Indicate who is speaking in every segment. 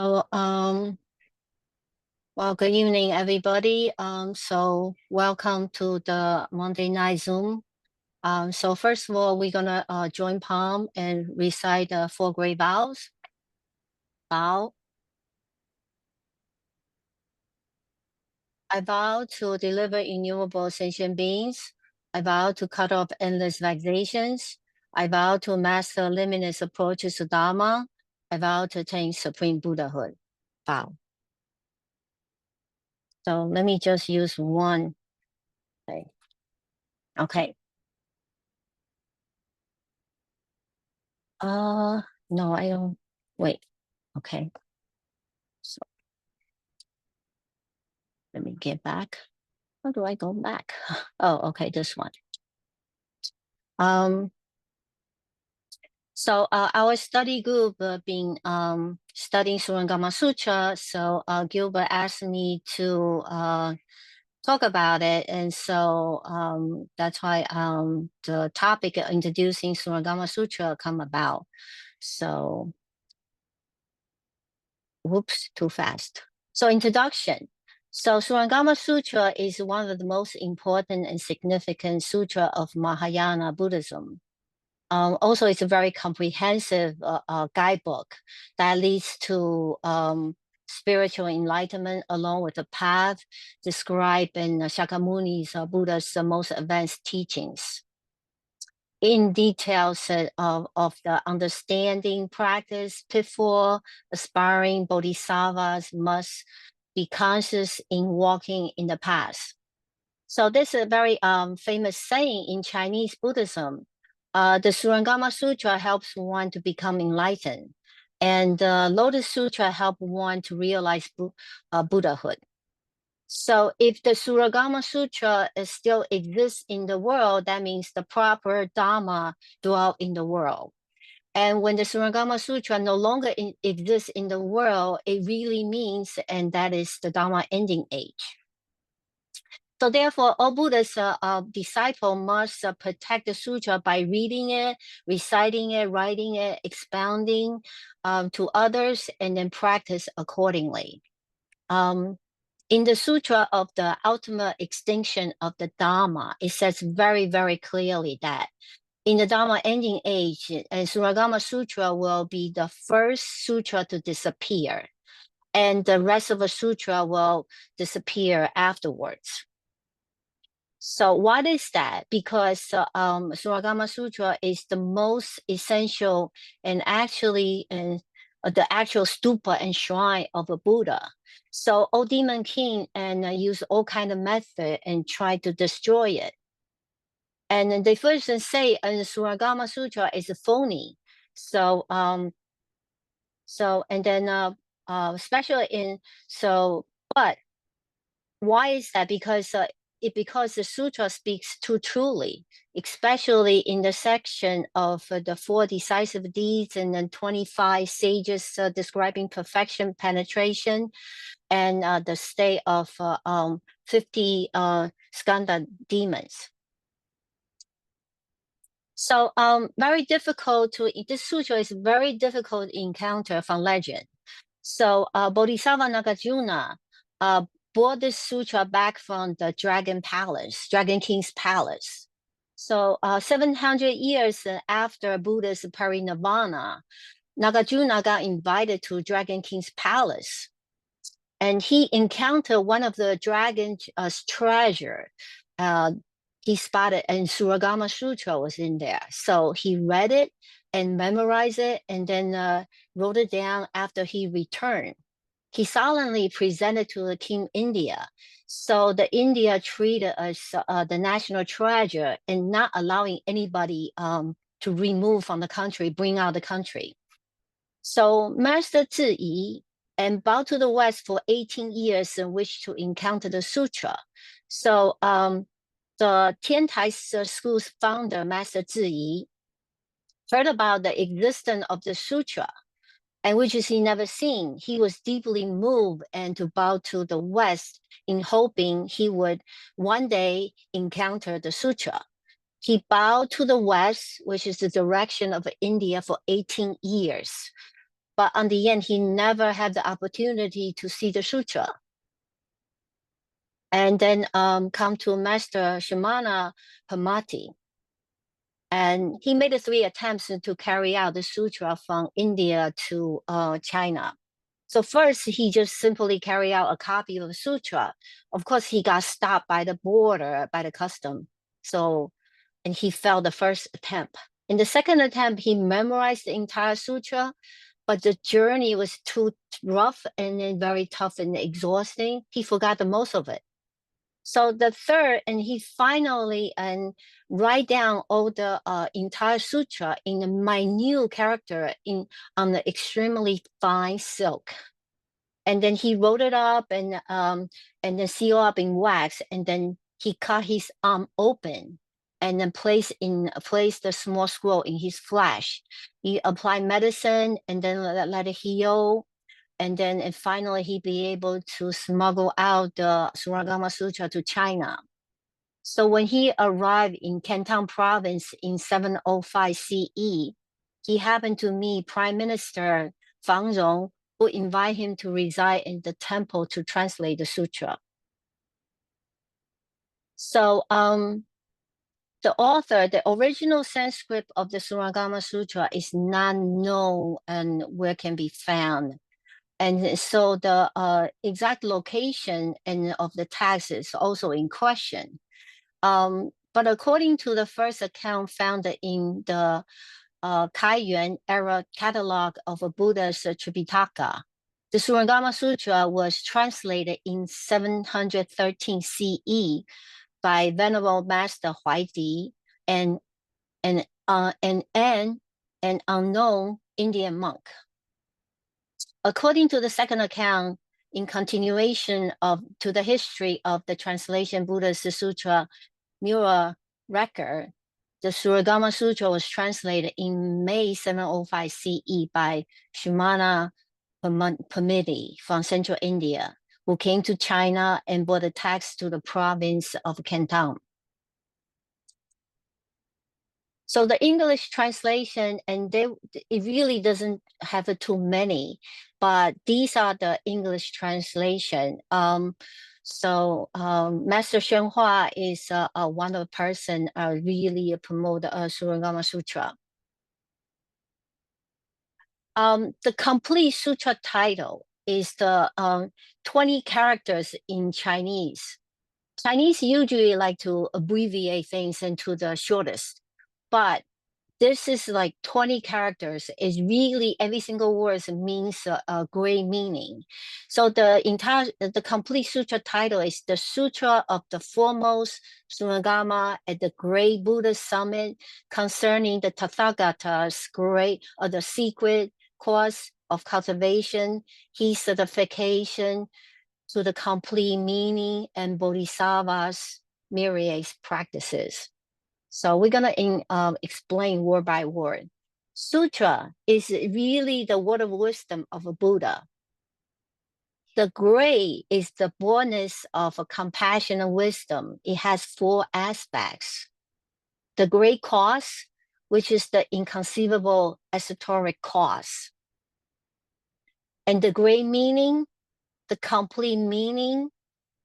Speaker 1: Oh, well, good evening, everybody. So welcome to the Monday night Zoom. So first of all, we're gonna join palm and recite the four great vows. Vow. I vow to deliver innumerable sentient beings. I vow to cut off endless vexations. I vow to master limitless approaches to Dharma. I vow to attain supreme Buddhahood. Vow. So let me just use one. Okay. Okay. No, I don't. Wait. Okay. So let me get back. How do I go back? Oh, okay, this one. Um, our study group been studying Surangama Sutra. So Gilbert asked me to talk about it, and so that's why the topic of introducing Surangama Sutra come about. So, whoops, too fast. So introduction. So Surangama Sutra is one of the most important and significant sutra of Mahayana Buddhism. Also, it's a very comprehensive guidebook that leads to spiritual enlightenment along with the path described in Shakyamuni's Buddha's most advanced teachings. In details of the understanding practice pitfall, aspiring bodhisattvas must be conscious in walking in the path. So this is a very famous saying in Chinese Buddhism. The Surangama Sutra helps one to become enlightened, and the Lotus Sutra helps one to realize Buddhahood. So if the Surangama Sutra still exists in the world, that means the proper Dharma dwell in the world. And when the Surangama Sutra no longer exists in the world, it really means, and that is the Dharma ending age. So therefore, all Buddha's disciple must protect the sutra by reading it, reciting it, writing it, expounding to others, and then practice accordingly. In the Sutra of the Ultimate Extinction of the Dharma, it says very, very clearly that in the Dharma ending age, and Surangama Sutra will be the first sutra to disappear, and the rest of the sutra will disappear afterwards. So what is that? Because Surangama Sutra is the most essential and actually the actual stupa and shrine of a Buddha. So old demon king and use all kind of method and try to destroy it. And then they first say in Surangama Sutra is phony. So and then especially but why is that? Because the sutra speaks too truly, especially in the section of the four decisive deeds and then 25 sages describing perfection, penetration, and the state of 50 skandha demons. So very difficult this sutra is very difficult to encounter from legend. So Bodhisattva Nagarjuna brought this sutra back from the Dragon King's palace. So 700 years after Buddha's parinirvana, Nagarjuna got invited to Dragon King's palace. And he encountered one of the dragon's treasure. He spotted, and Surangama Sutra was in there. So he read it and memorized it and then wrote it down after he returned. He solemnly presented to the King India. So the India treated as the national treasure and not allowing anybody to remove from the country, bring out the country. So Master Ziyi and bowed to the West for 18 years and wished to encounter the sutra. So the Tiantai School's founder, Master Ziyi, heard about the existence of the sutra, and which is he never seen. He was deeply moved and to bow to the West in hoping he would one day encounter the sutra. He bowed to the West, which is the direction of India, for 18 years. but on the end, he never had the opportunity to see the sutra. And then come to Master Shimana Pamati. And he made 3 attempts to carry out the sutra from India to China. So first, he just simply carried out a copy of the sutra. Of course, he got stopped by the border, by the custom. So, and he failed the first attempt. In the second attempt, he memorized the entire sutra, but the journey was too rough and then very tough and exhausting. He forgot the most of it. So the third, and he finally write down all the entire sutra in a minute character on the extremely fine silk. And then he wrote it up and then seal up in wax. And then he cut his arm open and then place the small scroll in his flesh. He applied medicine and then let it heal. And finally, he'd be able to smuggle out the Surangama Sutra to China. So when he arrived in Canton province in 705 CE, he happened to meet Prime Minister Fang Rong, who invited him to reside in the temple to translate the sutra. So the author, the original Sanskrit of the Surangama Sutra is not known and where can be found. And so the exact location of the text is also in question. But according to the first account found in the Kaiyuan era catalog of a Buddha's Tripitaka, the Surangama Sutra was translated in 713 CE by Venerable Master Huaidi and an unknown Indian monk. According to the second account, in continuation to the history of the translation Buddha's Sutra Mural record, the Surangama Sutra was translated in May 705 CE by Shimana Pamiti from central India, who came to China and brought the text to the province of Canton. So the English translation, and it really doesn't have too many, but these are the English translation. Master Shenhua is one of the person really promote Surangama Sutra. The complete sutra title is the 20 characters in Chinese. Chinese usually like to abbreviate things into the shortest, but this is like 20 characters. It's really every single word means a great meaning. So the complete sutra title is the Sutra of the Foremost Surangama at the Great Buddha Summit concerning the Tathagata's the secret course of cultivation, his certification to the complete meaning and Bodhisattva's myriad practices. So we're going to explain word by word. Sutra is really the word of wisdom of a Buddha. The gray is the boldness of a compassion and wisdom. It has 4 aspects. The great cause, which is the inconceivable esoteric cause. And the great meaning, the complete meaning,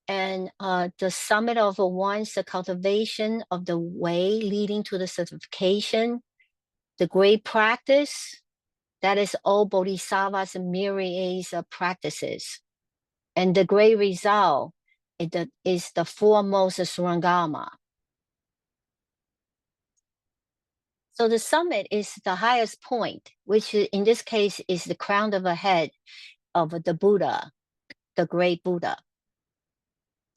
Speaker 1: and the summit of one's cultivation of the way leading to the certification, the great practice, that is all Bodhisattva's myriads of practices. And the great result is the foremost Surangama. So the summit is the highest point, which in this case is the crown of the head of the Buddha, the great Buddha.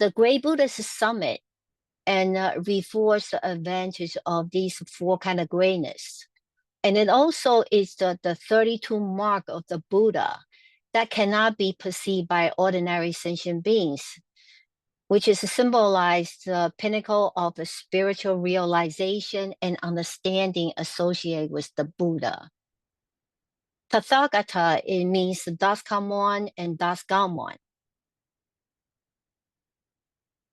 Speaker 1: The great Buddha's summit and reinforce the advantage of these 4 kind of greatness. And it also is the 32 mark of the Buddha that cannot be perceived by ordinary sentient beings, which is symbolized the pinnacle of the spiritual realization and understanding associated with the Buddha. Tathagata, it means das come one and das gone one.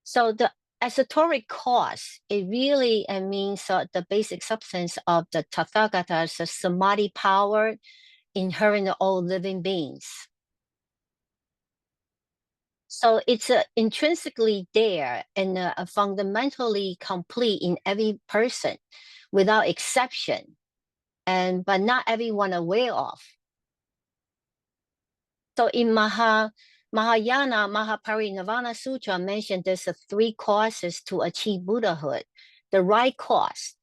Speaker 1: So the esoteric cause, it really means the basic substance of the Tathagata's samadhi power inherent in all living beings. So it's intrinsically there and fundamentally complete in every person without exception, but not everyone aware of. So in Mahayana Mahaparinirvana Sutra mentioned there's three causes to achieve Buddhahood. The right cause,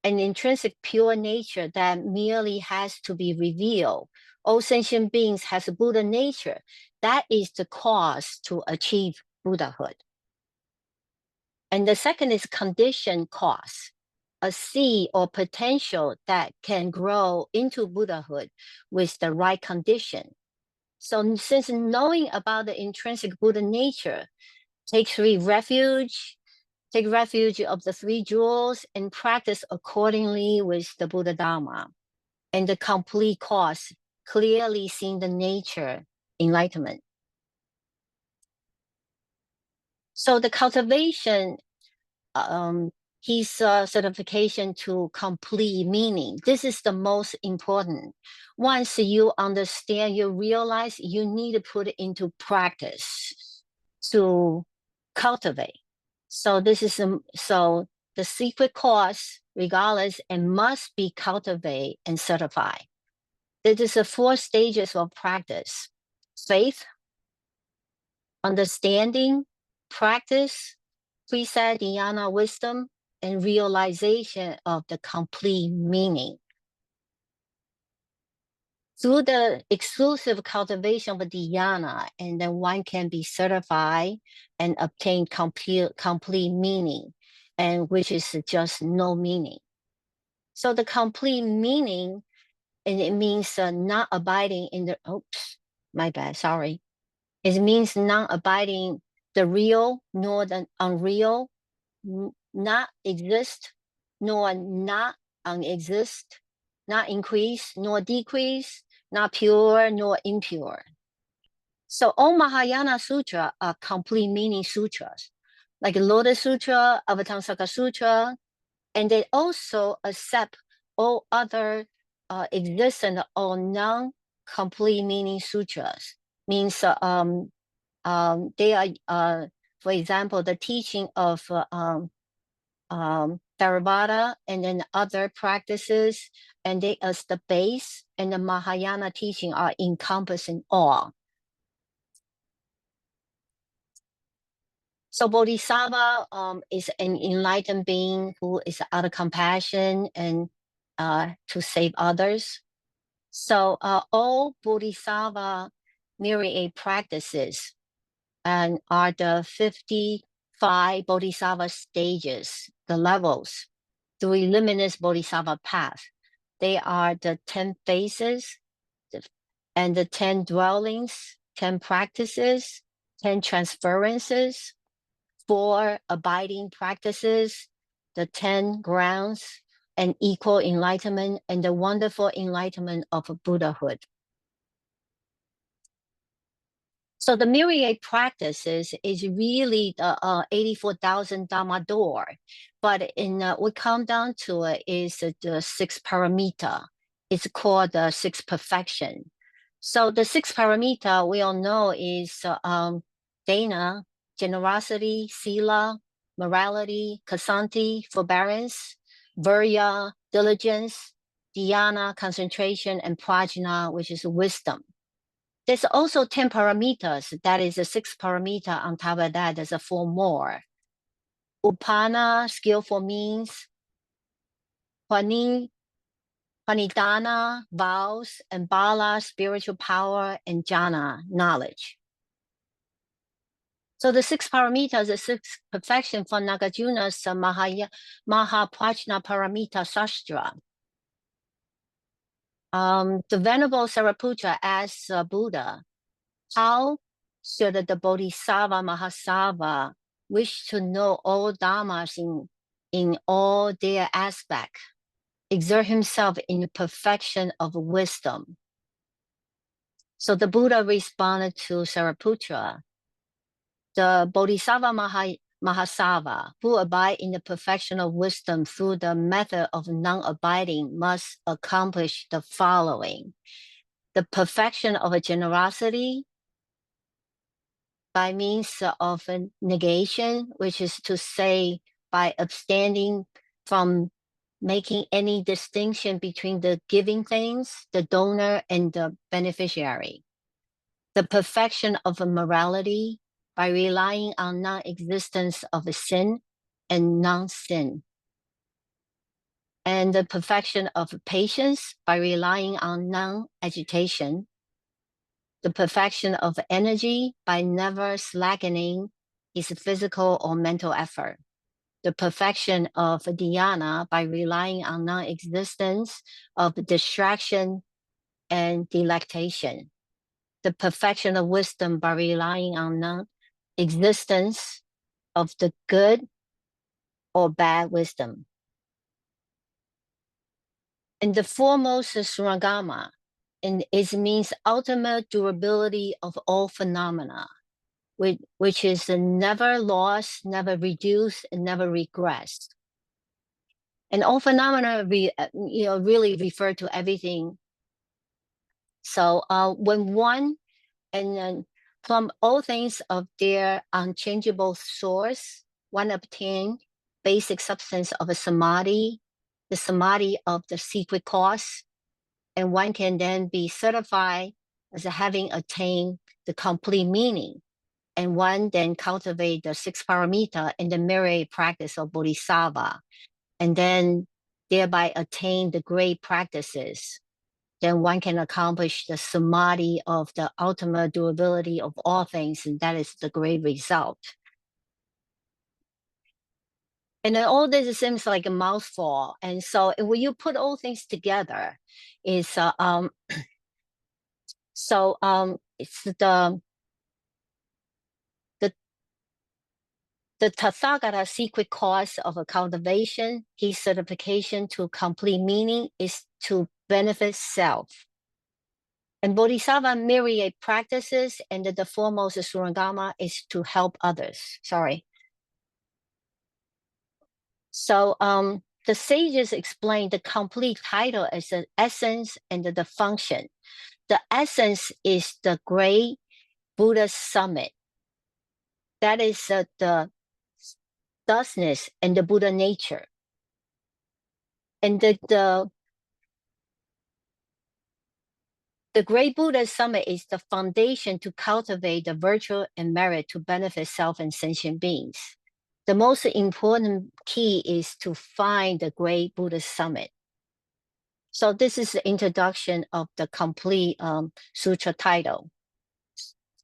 Speaker 1: an intrinsic pure nature that merely has to be revealed. All sentient beings has a Buddha nature. That is the cause to achieve Buddhahood. And the second is conditioned cause, a seed or potential that can grow into Buddhahood with the right condition. So since knowing about the intrinsic Buddha nature, take refuge of the three jewels and practice accordingly with the Buddha Dharma. And the complete cause, clearly seeing the nature, enlightenment. So the cultivation, his certification to complete meaning, this is the most important. Once you understand, you realize you need to put it into practice to cultivate. So this is so the secret course, regardless, and must be cultivated and certified. It is the 4 stages of practice: faith, understanding, practice, precept, dhyana, wisdom, and realization of the complete meaning. Through the exclusive cultivation of dhyana, and then one can be certified and obtain complete meaning, and which is just no meaning. So the complete meaning, and it means not abiding in the, oops, my bad, sorry. It means not abiding the real nor the unreal, not exist nor not unexist, not increase nor decrease, not pure nor impure. So all Mahayana Sutra are complete meaning sutras, like Lotus Sutra, Avatamsaka Sutra, and they also accept all other existent or non-complete meaning sutras. Means they are, for example, the teaching of Theravada and then other practices, and they as the base, and the Mahayana teaching are encompassing all. So Bodhisattva is an enlightened being who is out of compassion and to save others. So all Bodhisattva myriad practices and are the 55 Bodhisattva stages, the levels, through luminous Bodhisattva path. They are the 10 phases and the 10 dwellings, 10 practices, 10 transferences, 4 abiding practices, the 10 grounds, and equal enlightenment, and the wonderful enlightenment of Buddhahood. So the myriad practices is really the 84,000 Dharma door, but in we come down to it is the 6 paramita. It's called the 6 perfection. So the 6 paramita we all know is dana, generosity, sila, morality, khasanti, forbearance, virya, diligence, dhyana, concentration, and prajna, which is wisdom. There's also 10 paramitas. That is a 6 paramita. On top of that, there's a 4 more. Upana, skillful means. Panidana, vows. And bala, spiritual power. And jhana, knowledge. So the 6 paramitas, the 6 perfection for Nagarjuna's Mahaprajna Paramita Sastra. The Venerable Sariputra asks Buddha, how should the Bodhisattva Mahasattva wish to know all dharmas in all their aspects, exert himself in the perfection of wisdom? So the Buddha responded to Sariputra, the Bodhisattva Mahasava, who abide in the perfection of wisdom through the method of non-abiding, must accomplish the following: the perfection of a generosity by means of a negation, which is to say, by abstaining from making any distinction between the giving things, the donor, and the beneficiary. The perfection of a morality by relying on non-existence of a sin and non-sin. And the perfection of patience by relying on non-agitation. The perfection of energy by never slackening its physical or mental effort. The perfection of dhyana by relying on non-existence of distraction and delectation. The perfection of wisdom by relying on non-existence of the good or bad wisdom. And the foremost Surangama, and it means ultimate durability of all phenomena, which is never lost, never reduced, and never regressed. And all phenomena, really refer to everything. So when one, and then from all things of their unchangeable source, one obtain basic substance of a samadhi, the samadhi of the secret cause, and one can then be certified as having attained the complete meaning. And one then cultivate the six paramita in the myriad practice of bodhisattva, and then thereby attain the great practices. Then one can accomplish the samadhi of the ultimate durability of all things, and that is the great result. And then all this seems like a mouthful. And so when you put all things together, it's it's the Tathagata secret cause of a cultivation, his certification to complete meaning is to benefit self. And Bodhisattva myriad practices, and the foremost Surangama is to help others. Sorry. So the sages explain the complete title as the essence and the function. The essence is the great Buddha summit. That is the thusness and the Buddha nature. And the great Buddha summit is the foundation to cultivate the virtue and merit to benefit self and sentient beings. The most important key is to find the great Buddha summit. So this is the introduction of the complete sutra title.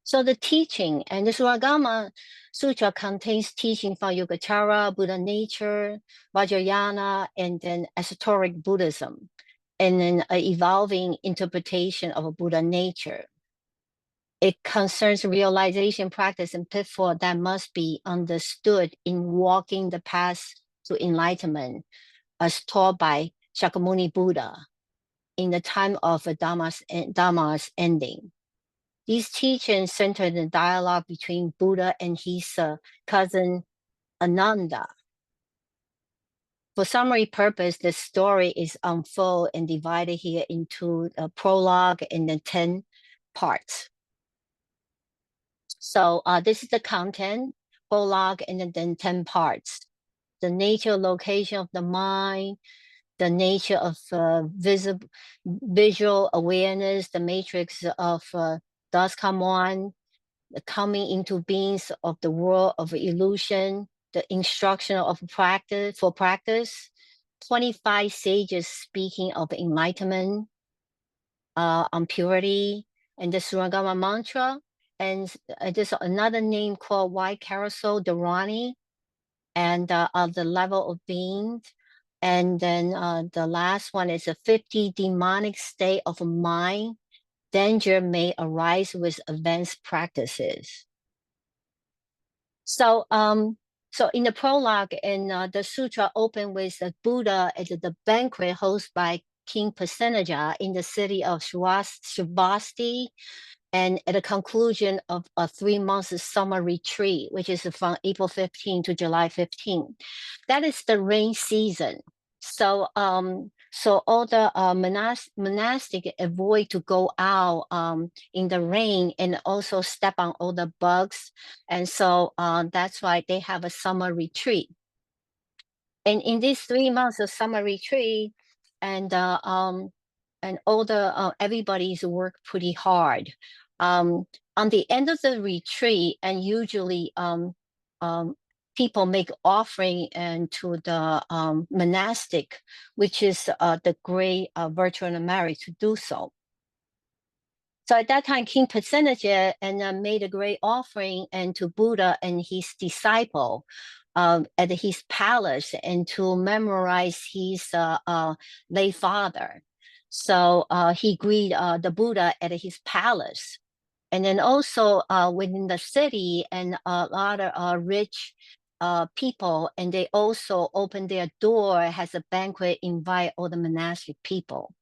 Speaker 1: So the teaching, and the Surangama Sutra contains teaching from Yogacara, Buddha nature, Vajrayana, and then esoteric Buddhism, and then an evolving interpretation of a Buddha nature. It concerns realization practice and pitfall that must be understood in walking the path to enlightenment, as taught by Shakyamuni Buddha in the time of Dharma's ending. These teachings center the dialogue between Buddha and his cousin Ananda. For summary purpose, the story is unfolded and divided here into a prologue and then 10 parts. So this is the content, prologue, and then 10 parts. The nature, location of the mind, the nature of visual awareness, the matrix of does come on, the coming into beings of the world of illusion, the instruction of practice, 25 sages speaking of enlightenment, on purity, and the Surangama mantra, and there's another name called White Carousel, the Rani, and the level of being. And then the last one is a 50 demonic state of mind. Danger may arise with advanced practices. So in the prologue, and the sutra opened with the Buddha at the banquet hosted by King Pasennaja in the city of Shravasti. and at the conclusion of a 3 month summer retreat, which is from April 15 to July 15. That is the rain season. So so all the monastic avoid to go out in the rain and also step on all the bugs. And so that's why they have a summer retreat. And in these 3 months of summer retreat, and all the everybody's work pretty hard. On the end of the retreat, and usually um, people make offering and to the monastic, which is the great virtual merit to do so. So at that time, King Pasenajit and made a great offering and to Buddha and his disciple at his palace and to memorize his late father. So he greeted the Buddha at his palace. And then also within the city and a lot of rich people, and they also open their door, has a banquet, invite all the monastic people.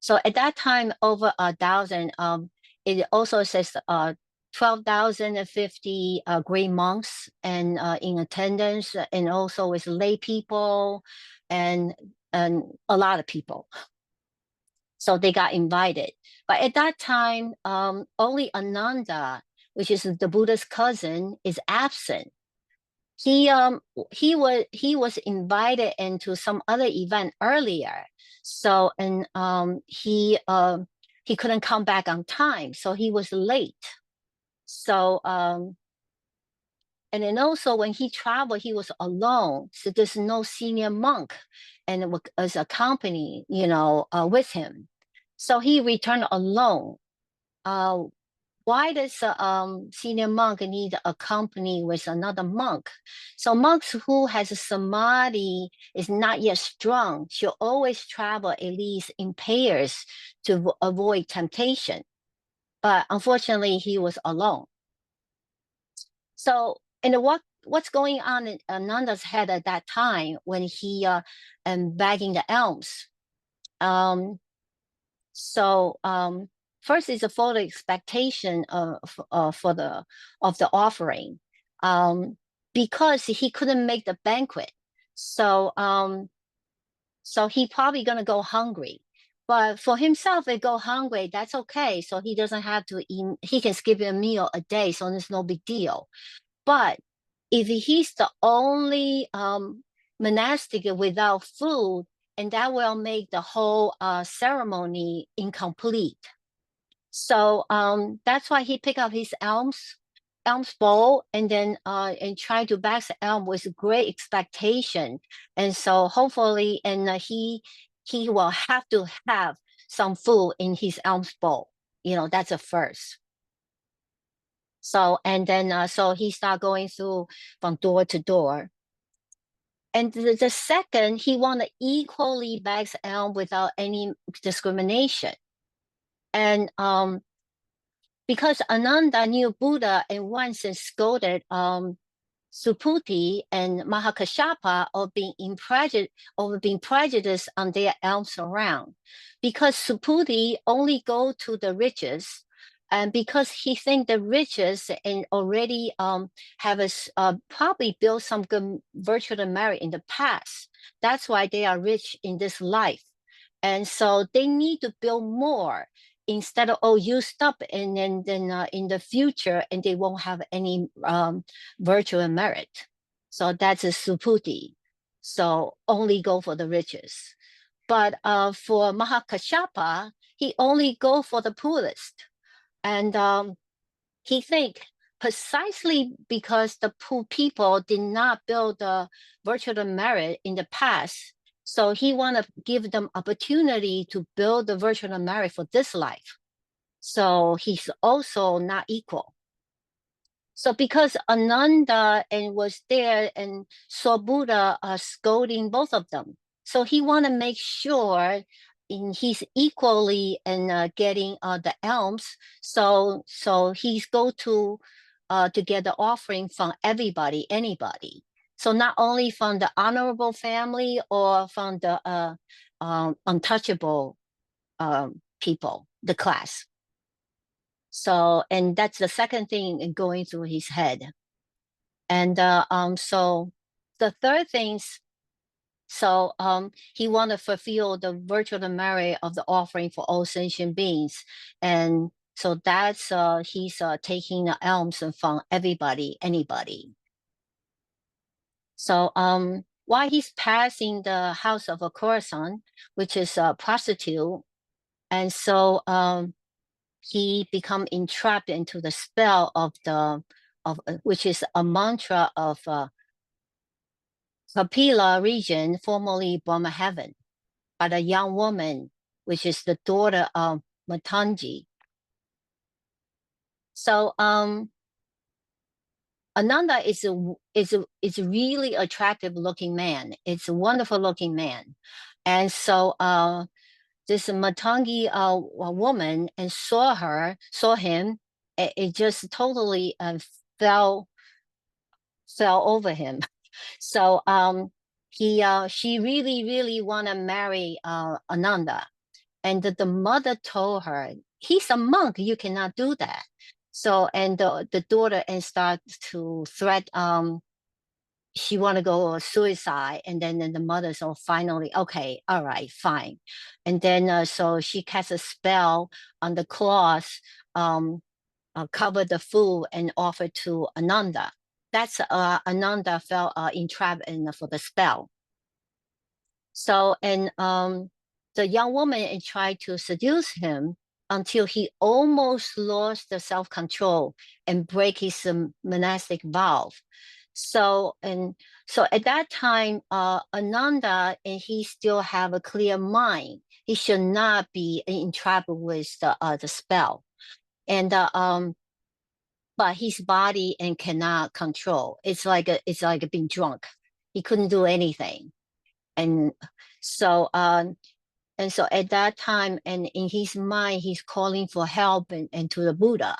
Speaker 1: So at that time, over 1,000. It also says 12,050 great monks and in attendance, and also with lay people and a lot of people. So they got invited. But at that time, only Ananda, which is the Buddha's cousin, is absent. He was invited into some other event earlier, so and he couldn't come back on time, so he was late. So and then also when he traveled, he was alone, so there's no senior monk and as a company, with him. So he returned alone. Uh, why does a senior monk need a company with another monk? So monks who has a samadhi is not yet strong should always travel at least in pairs to avoid temptation. But unfortunately, he was alone. So, and what's going on in Ananda's head at that time when he and bagging the elms? So first is a full expectation for the offering, because he couldn't make the banquet. So so he probably gonna go hungry. But for himself, if go hungry, that's okay. So he doesn't have to eat. He can skip a meal a day, so it's no big deal. But if he's the only monastic without food, and that will make the whole ceremony incomplete. So that's why he picked up his elm's bowl, and then and try to back the elm with great expectation. And so hopefully, and he will have to have some food in his elm's bowl. That's a first. So and then so he start going through from door to door. And the second, he want to equally bag the elm without any discrimination. And because Ananda knew Buddha and once scolded Subhuti and Mahakashapa of being prejudiced on their elms around, because Subhuti only go to the riches, and because he think the riches and already have probably built some good virtual merit in the past. That's why they are rich in this life, and so they need to build more instead of used up, and then in the future, and they won't have any virtual merit. So that's a Subhuti. So only go for the riches. But for Mahakashapa, he only go for the poorest. And he think precisely because the poor people did not build the virtual merit in the past, so he want to give them opportunity to build the virtual merit for this life. So he's also not equal. So because Ananda and was there and saw Buddha scolding both of them, so he want to make sure he's equally and getting the elms. So he's go to get the offering from everybody, anybody. So not only from the honorable family or from the untouchable people, the class. So, and that's the second thing going through his head. And so the third things, so he want to fulfill the virtual merit of the offering for all sentient beings. And so that's he's taking the alms from everybody, anybody. So while he's passing the house of a Khorasan, which is a prostitute, and so he become entrapped into the spell of the which is a mantra of Kapila region, formerly Brahma heaven, by a young woman, which is the daughter of Matangi. So Ananda is a really attractive looking man. It's a wonderful looking man, and so this Matangi woman and saw him. It just totally fell over him. So she really want to marry Ananda, and the mother told her, he's a monk, you cannot do that. So and the daughter and start to threat she want to go suicide, and then the mother so finally okay, all right, fine. And then so she casts a spell on the cloth, cover the food and offer to Ananda. That's Ananda fell entrapped in for the spell. So and the young woman tried to seduce him until he almost lost the self-control and break his monastic vow. So and so at that time, Ananda and he still have a clear mind. He should not be entrapped with the spell, and but his body and cannot control. It's like being drunk. He couldn't do anything, and so and so at that time, and in his mind, he's calling for help and to the Buddha.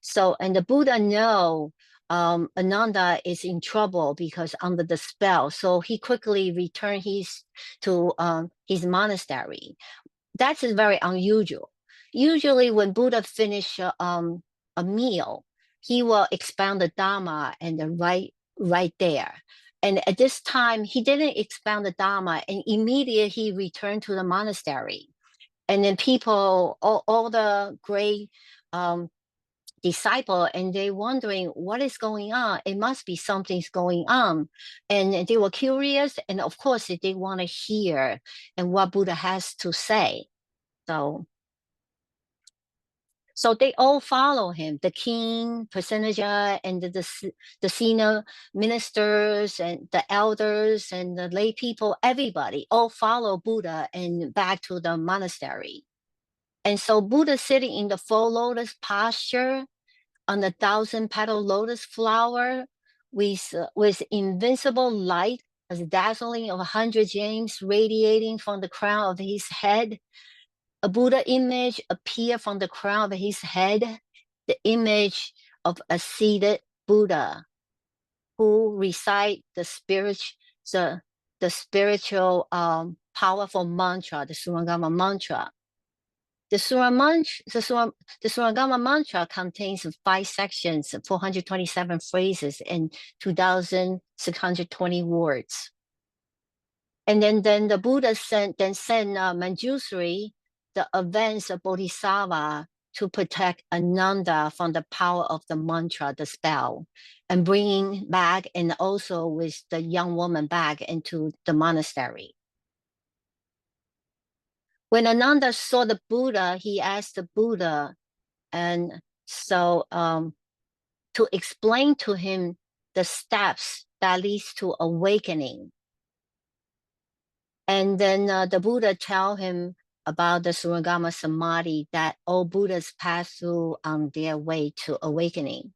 Speaker 1: So, and the Buddha know Ananda is in trouble because under the spell. So he quickly returned to his monastery. That's very unusual. Usually when Buddha finish a meal, he will expound the Dharma and the right there. And at this time, he didn't expound the Dharma, and immediately he returned to the monastery. And then people, all the great disciple, and they wondering what is going on. It must be something's going on, and they were curious, and of course they want to hear and what Buddha has to say. So they all follow him, the king, personager, and the senior ministers and the elders and the lay people, everybody all follow Buddha and back to the monastery. And so Buddha sitting in the full lotus posture on the 1,000-petal lotus flower with invincible light as dazzling of 100 gems radiating from the crown of his head. A Buddha image appeared from the crown of his head, the image of a seated Buddha who recite the spiritual powerful mantra, the Surangama mantra. The Surangama mantra contains 5 sections, 427 phrases, and 2,620 words. And then the Buddha sent Manjusri, the advanced Bodhisattva, to protect Ananda from the power of the mantra, the spell, and bringing back, and also with the young woman back into the monastery. When Ananda saw the Buddha, he asked the Buddha, and so to explain to him the steps that leads to awakening. And then the Buddha tell him about the Surangama Samadhi that all Buddhas pass through on their way to awakening.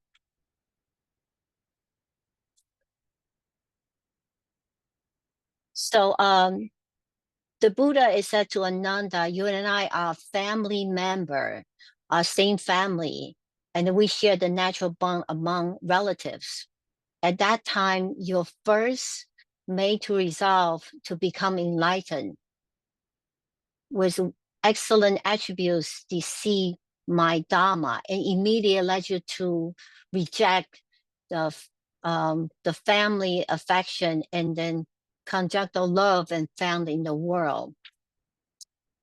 Speaker 1: So the Buddha is said to Ananda, you and I are family member, same family, and we share the natural bond among relatives. At that time, you're first made to resolve to become enlightened with excellent attributes, my Dharma, and immediately led you to reject the family affection and then conjunctal love and found in the world.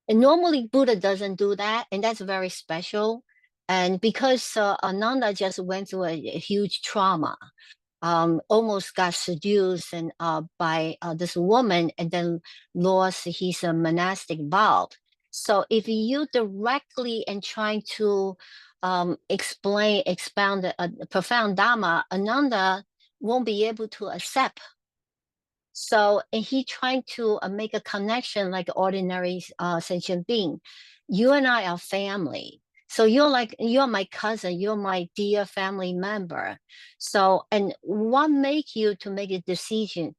Speaker 1: And normally Buddha doesn't do that, and that's very special. And because Ananda just went through a huge trauma, almost got seduced and by this woman, and then lost his monastic vow. So if you directly and trying to expound the profound Dharma, Ananda won't be able to accept. So, and he trying to make a connection like ordinary sentient being. You and I are family. So you're my cousin, you're my dear family member. So, and what make you to make a decision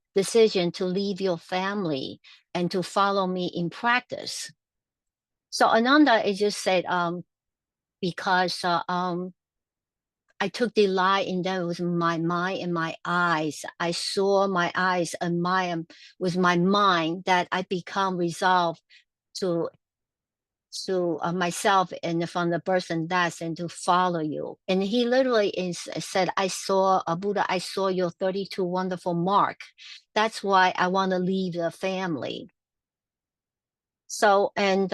Speaker 1: to leave your family and to follow me in practice? So Ananda is just said, because I took delight in that with my mind and my eyes. I saw my eyes and with my mind that I become resolved to myself and from the birth and death and to follow you. And he literally said, I saw a Buddha, I saw your 32 wonderful mark. That's why I want to leave the family. So, and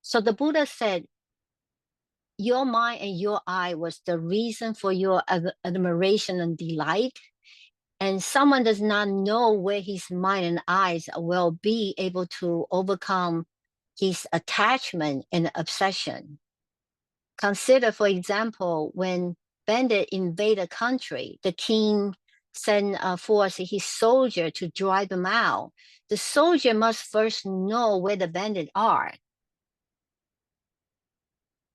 Speaker 1: so the Buddha said, your mind and your eye was the reason for your admiration and delight. And someone does not know where his mind and eyes will be able to overcome his attachment and obsession. Consider, for example, when bandit invade a country, the king send forth his soldier to drive them out. The soldier must first know where the bandits are.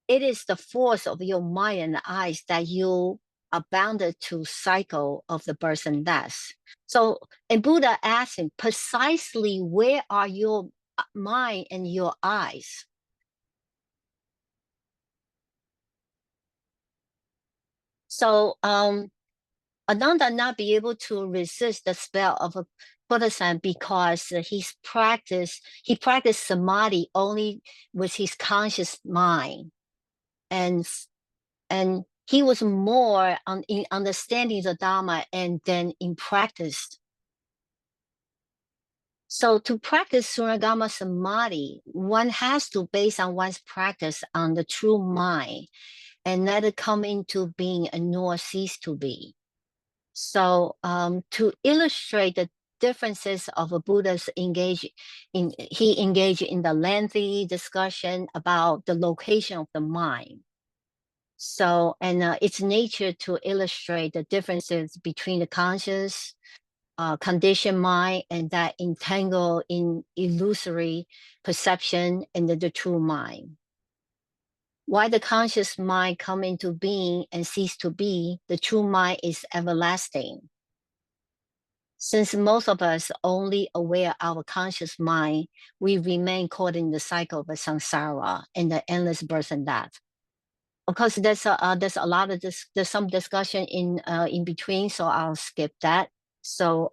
Speaker 1: It is the force of your mind and eyes that you are bounded to cycle of the birth and death. So, and Buddha asked him precisely where are your mind and your eyes? So, Ananda not be able to resist the spell of a Buddhism because he practiced samadhi only with his conscious mind. And and he was more in understanding the Dharma and then in practice. So to practice Surangama Samadhi, one has to base on one's practice on the true mind and let it come into being and nor cease to be. So to illustrate the differences of a Buddha's he engaged in the lengthy discussion about the location of the mind. So, and its nature to illustrate the differences between the conscious, conditioned mind and that entangled in illusory perception and the true mind. Why the conscious mind come into being and cease to be, the true mind is everlasting. Since most of us only aware our conscious mind, we remain caught in the cycle of samsara and the endless birth and death. Of course, there's a lot of there's some discussion in between, so I'll skip that. So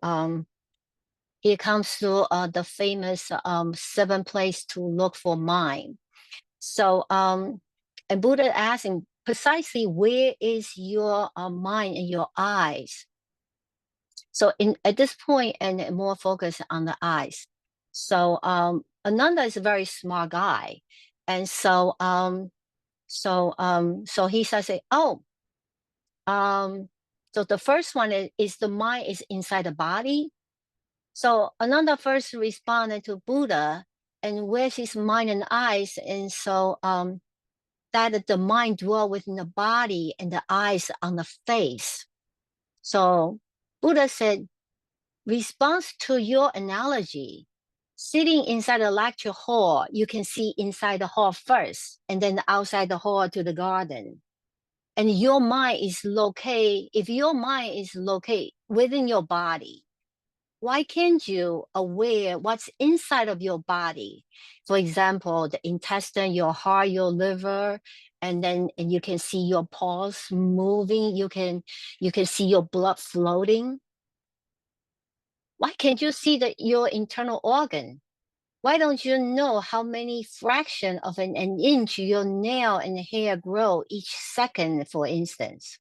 Speaker 1: here comes to the famous 7 place to look for mind. So and Buddha asking precisely where is your mind and your eyes. So at this point, and more focus on the eyes. So Ananda is a very smart guy, and so he says, oh, so the first one is the mind is inside the body. So Ananda first responded to Buddha and where's his mind and eyes, and so that the mind dwell within the body and the eyes on the face. So Buddha said, response to your analogy, sitting inside a lecture hall, you can see inside the hall first, and then outside the hall to the garden. And your mind is located, if your mind is located within your body, why can't you aware what's inside of your body? For example, the intestine, your heart, your liver, and you can see your pulse moving, you can see your blood floating. Why can't you see your internal organ? Why don't you know how many fraction of an inch your nail and hair grow each second, for instance?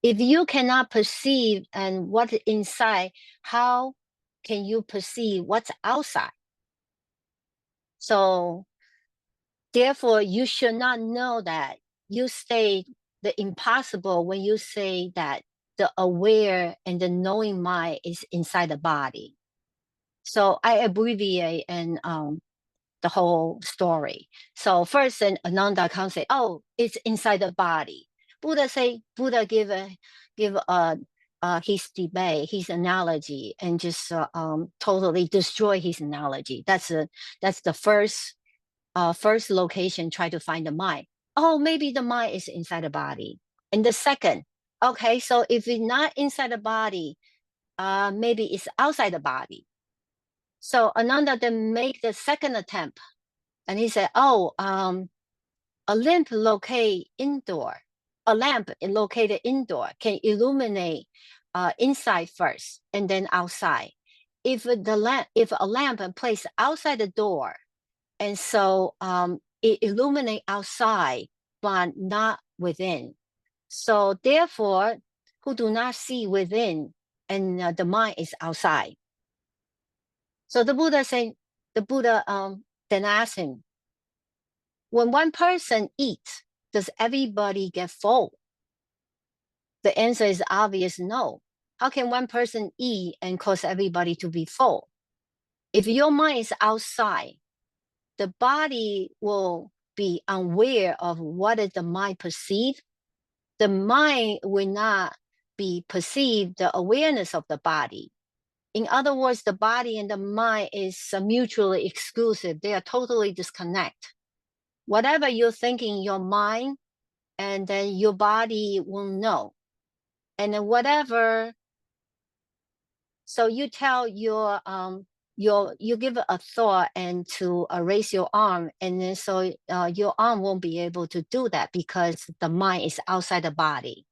Speaker 1: If you cannot perceive and what's inside, how can you perceive what's outside? So therefore, you should not know that you say the impossible when you say that the aware and the knowing mind is inside the body. So I abbreviate and the whole story. So first, Ananda comes say, "Oh, it's inside the body." Buddha give his debate, his analogy, and just totally destroy his analogy. That's the first location. Try to find the mind. Oh, maybe the mind is inside the body. And the second, okay, so if it's not inside the body, maybe it's outside the body. So Ananda then make the second attempt, and he said, "Oh, a lamp located indoor. A lamp located indoor can illuminate inside first and then outside. If a lamp placed outside the door, and so it illuminate outside, but not within. So therefore, who do not see within, and the mind is outside." So the Buddha then asked him, when one person eats, does everybody get full? The answer is obvious no. How can one person eat and cause everybody to be full? If your mind is outside, the body will be unaware of what is the mind perceive. The mind will not be perceived the awareness of the body. In other words, the body and the mind is mutually exclusive. They are totally disconnected. Whatever you're thinking in your mind, and then your body will know. And then whatever, so you tell you give a thought and to raise your arm, and then so your arm won't be able to do that because the mind is outside the body.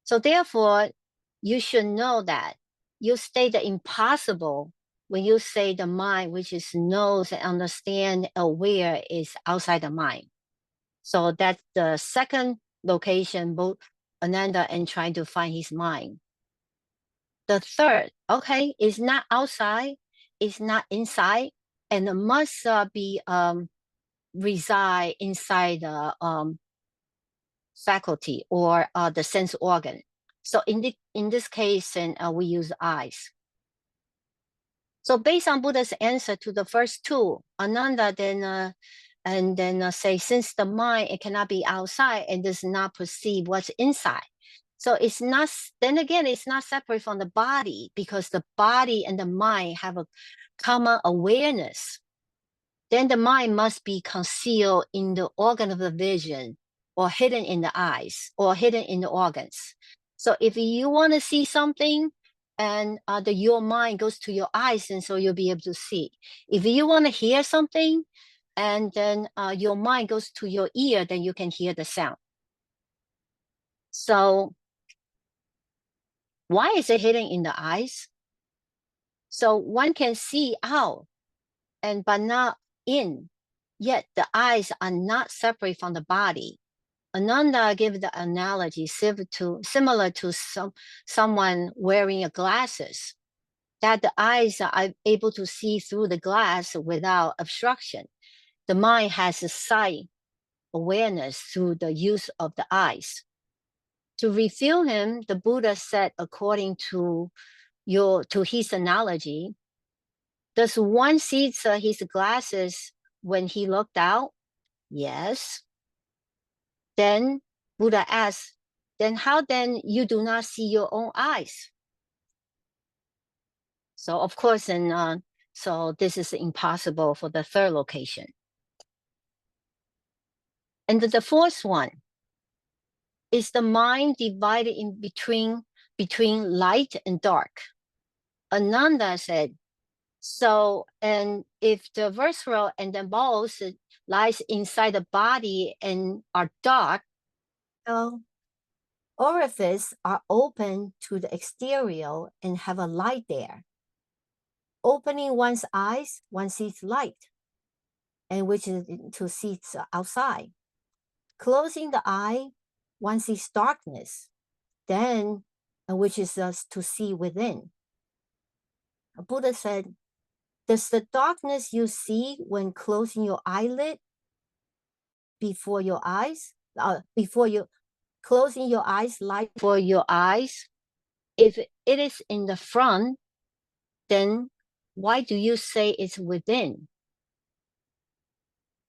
Speaker 1: So therefore, you should know that you state the impossible when you say the mind, which is knows and understand, aware, is outside the mind. So that's the second location, both Ananda and trying to find his mind. The third, okay, is not outside, is not inside, and must be reside inside the faculty or the sense organ. So in this case, and we use eyes. So based on Buddha's answer to the first two, Ananda then say, since the mind, it cannot be outside and does not perceive what's inside. So it's not, then again, it's not separate from the body because the body and the mind have a common awareness. Then the mind must be concealed in the organ of the vision or hidden in the eyes or hidden in the organs. So if you want to see something, and your mind goes to your eyes, and so you'll be able to see. If you want to hear something, and then your mind goes to your ear, then you can hear the sound. So why is it hidden in the eyes? So one can see out, but not in, yet the eyes are not separate from the body. Ananda gave the analogy similar to someone wearing glasses, that the eyes are able to see through the glass without obstruction. The mind has a sight awareness through the use of the eyes. To reveal him, the Buddha said, according to his analogy, does one see his glasses when he looked out? Yes. Then Buddha asked, then how then you do not see your own eyes? So of course, and so this is impossible for the third location. And the fourth one is the mind divided in between light and dark. Ananda said, so, and if the visceral and the balls lies inside the body and are dark, so orifices are open to the exterior and have a light there.
Speaker 2: Opening one's eyes, one sees light, and which is to see outside. Closing the eye, one sees darkness, then which is to see within. Buddha said, does the darkness you see when closing your eyelid before your eyes, before you closing your eyes, light for your eyes, if it is in the front, then why do you say it's within?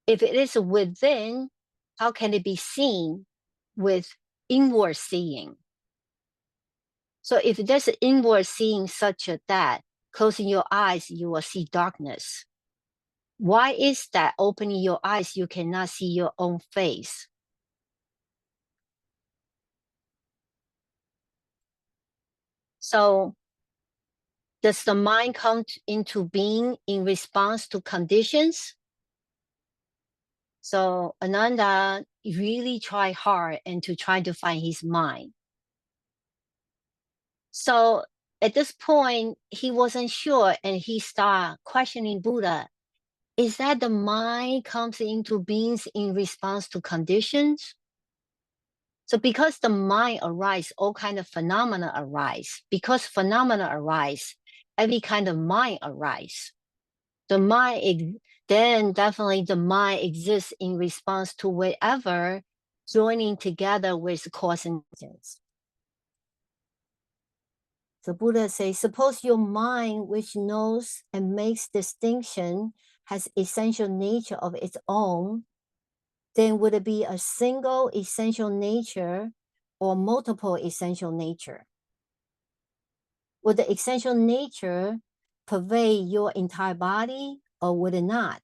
Speaker 2: If it is within, how can it be seen with inward seeing? So if there's an inward seeing such that, closing your eyes, you will see darkness. Why is that opening your eyes, you cannot see your own face? So does the mind come into being in response to conditions? So Ananda really tried hard and to try to find his mind. So at this point, he wasn't sure and he started questioning Buddha. Is that the mind comes into beings in response to conditions? So because the mind arises, all kind of phenomena arise. Because phenomena arise, every kind of mind arise. The mind, then definitely the mind exists in response to whatever joining together with cause and consequence. So Buddha says, suppose your mind, which knows and makes distinction, has essential nature of its own, then would it be a single essential nature or multiple essential nature? Would the essential nature pervade your entire body or would it not?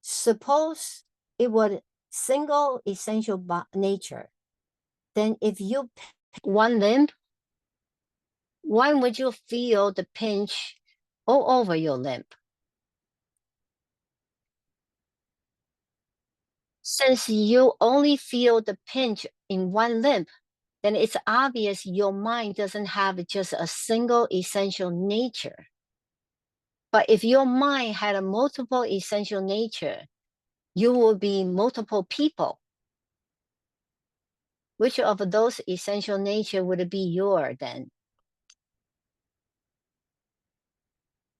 Speaker 2: Suppose it were single essential nature, then if you pick one limb, why would you feel the pinch all over your limb? Since you only feel the pinch in one limb, then it's obvious your mind doesn't have just a single essential nature. But if your mind had a multiple essential nature, you will be multiple people. Which of those essential nature would it be your then?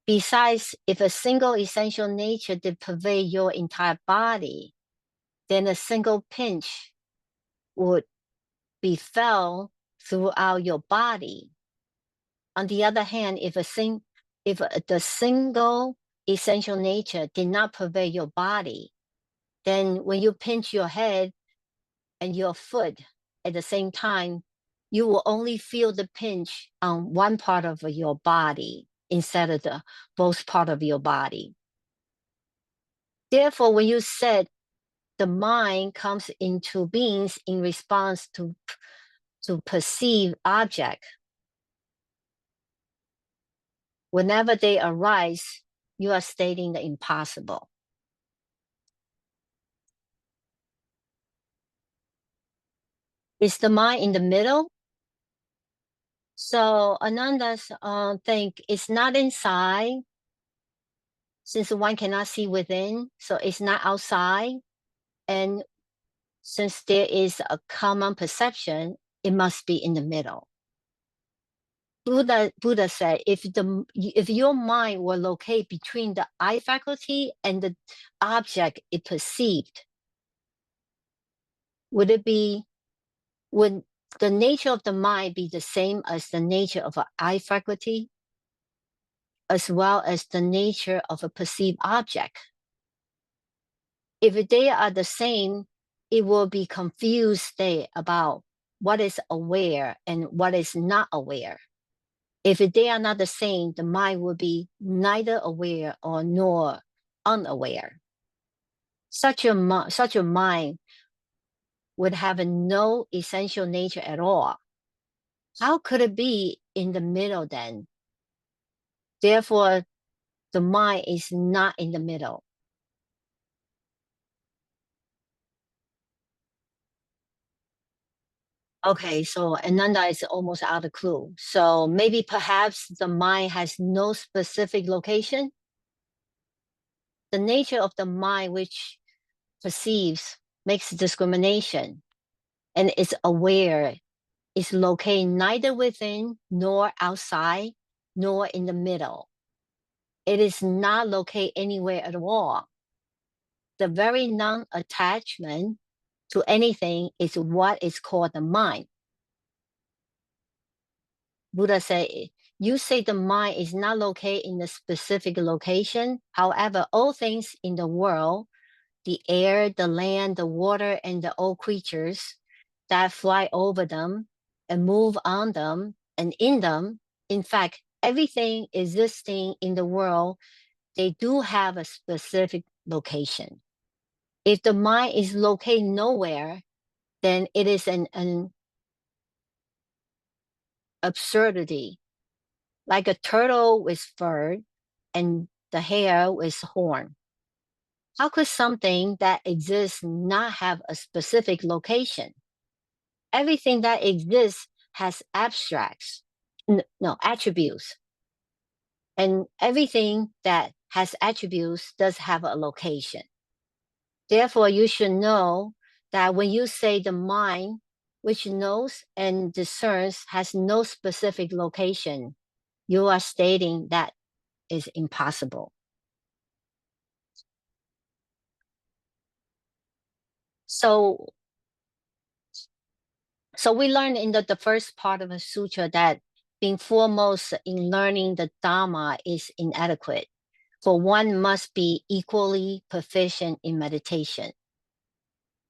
Speaker 2: Besides, if a single essential nature did pervade your entire body, then a single pinch would be felt throughout your body. On the other hand, if the single essential nature did not pervade your body, then when you pinch your head and your foot at the same time, you will only feel the pinch on one part of your body instead of the both part of your body. Therefore, when you said the mind comes into beings in response to perceive object, whenever they arise, you are stating the impossible. Is the mind in the middle? So Ananda's think it's not inside, since one cannot see within, so it's not outside. And since there is a common perception, it must be in the middle. Buddha said, if your mind were located between the eye faculty and the object it perceived, would the nature of the mind be the same as the nature of an eye faculty, as well as the nature of a perceived object? If they are the same, it will be confused state about what is aware and what is not aware. If they are not the same, the mind will be neither aware or nor unaware. Such a mind would have no essential nature at all. How could it be in the middle then? Therefore, the mind is not in the middle.
Speaker 1: Okay, so Ananda is almost out of clue. So maybe perhaps the mind has no specific location. The nature of the mind which perceives, makes discrimination, and is aware, is located neither within nor outside, nor in the middle. It is not located anywhere at all. The very non-attachment to anything is what is called the mind. Buddha said, you say the mind is not located in a specific location. However, all things in the world, the air, the land, the water, and the all creatures that fly over them and move on them and in them, in fact, everything existing in the world, they do have a specific location. If the mind is located nowhere, then it is an absurdity, like a turtle with fur and the hare with horn. How could something that exists not have a specific location? Everything that exists has abstracts, no, attributes. And everything that has attributes does have a location. Therefore, you should know that when you say the mind, which knows and discerns, has no specific location, you are stating that is impossible. So we learned in the first part of the sutra that being foremost in learning the Dharma is inadequate, for one must be equally proficient in meditation.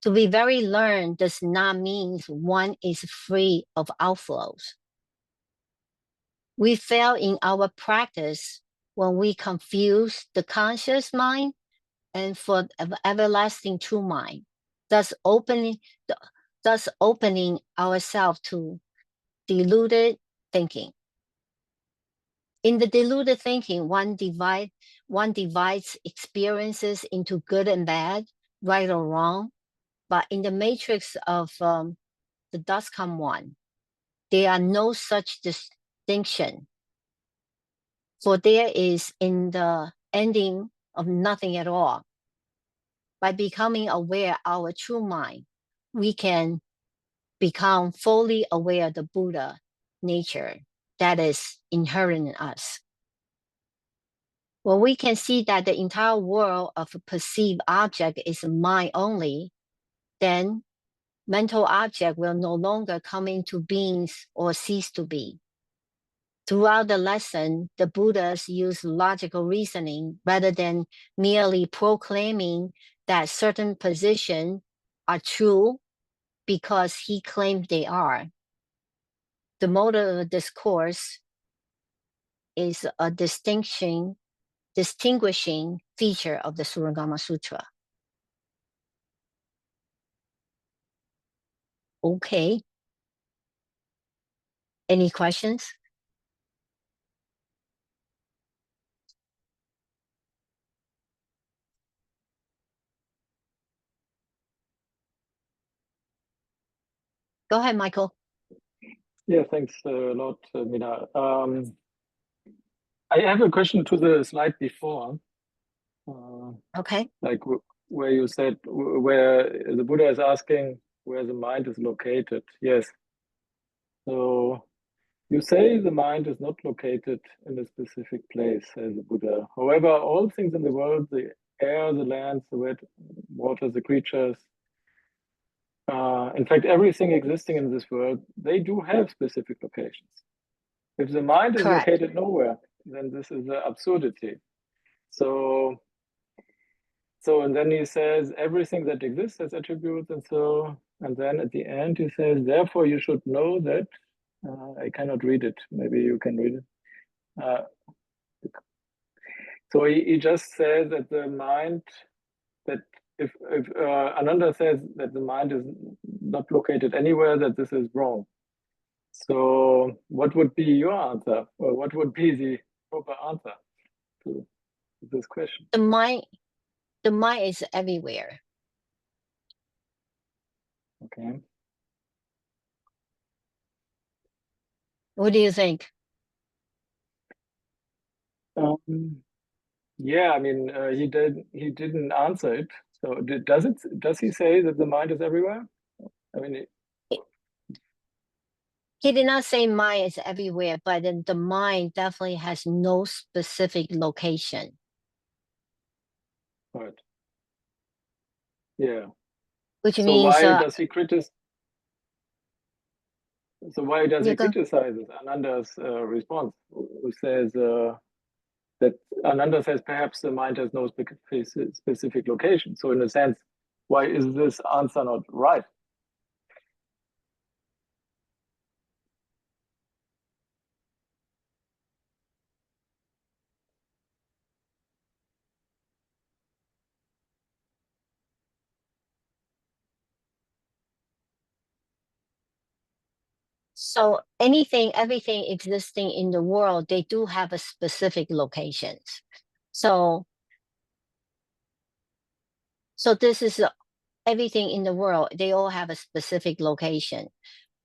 Speaker 1: To be very learned does not mean one is free of outflows. We fail in our practice when we confuse the conscious mind and for everlasting true mind, thus opening ourselves to deluded thinking. In the deluded thinking, one divides experiences into good and bad, right or wrong. But in the matrix of the dot-com one, there are no such distinction. For there is in the ending of nothing at all. By becoming aware our true mind, we can become fully aware of the Buddha nature that is inherent in us. When we can see that the entire world of a perceived object is mind only, then mental object will no longer come into being or cease to be. Throughout the lesson, the Buddhas use logical reasoning rather than merely proclaiming that certain positions are true because he claimed they are. The mode of discourse is a distinguishing feature of the Surangama Sutra. Okay. Any questions? Go ahead, Michael.
Speaker 3: Yeah, thanks a lot, Mina. I have a question to the slide before.
Speaker 1: Okay.
Speaker 3: Like where you said, where the Buddha is asking where the mind is located. Yes. So you say the mind is not located in a specific place, says the Buddha. However, all things in the world, the air, the land, the water, the creatures, in fact, everything existing in this world, they do have specific locations. If the mind is
Speaker 1: Correct.
Speaker 3: located nowhere, then this is an absurdity. So and then he says everything that exists has attributes, and then at the end he says, therefore you should know that. I cannot read it. Maybe you can read it. So he just says that the mind, that if Ananda says that the mind is not located anywhere, that this is wrong. So what would be your answer, or what would be the proper answer to this question?
Speaker 1: The mind is everywhere.
Speaker 3: Okay.
Speaker 1: What do you think?
Speaker 3: Yeah, I mean, he didn't answer it. So does he say that the mind is everywhere? I mean,
Speaker 1: He did not say mind is everywhere, but then the mind definitely has no specific location.
Speaker 3: right. Yeah.
Speaker 1: Which
Speaker 3: So
Speaker 1: means
Speaker 3: why does he criticize? So why does
Speaker 1: you
Speaker 3: he
Speaker 1: go,
Speaker 3: criticize Ananda's response? Who says that Ananda says perhaps the mind has no specific location. So in a sense, why is this answer not right?
Speaker 1: so anything, everything existing in the world, they do have a specific locations. So this is everything in the world, they all have a specific location.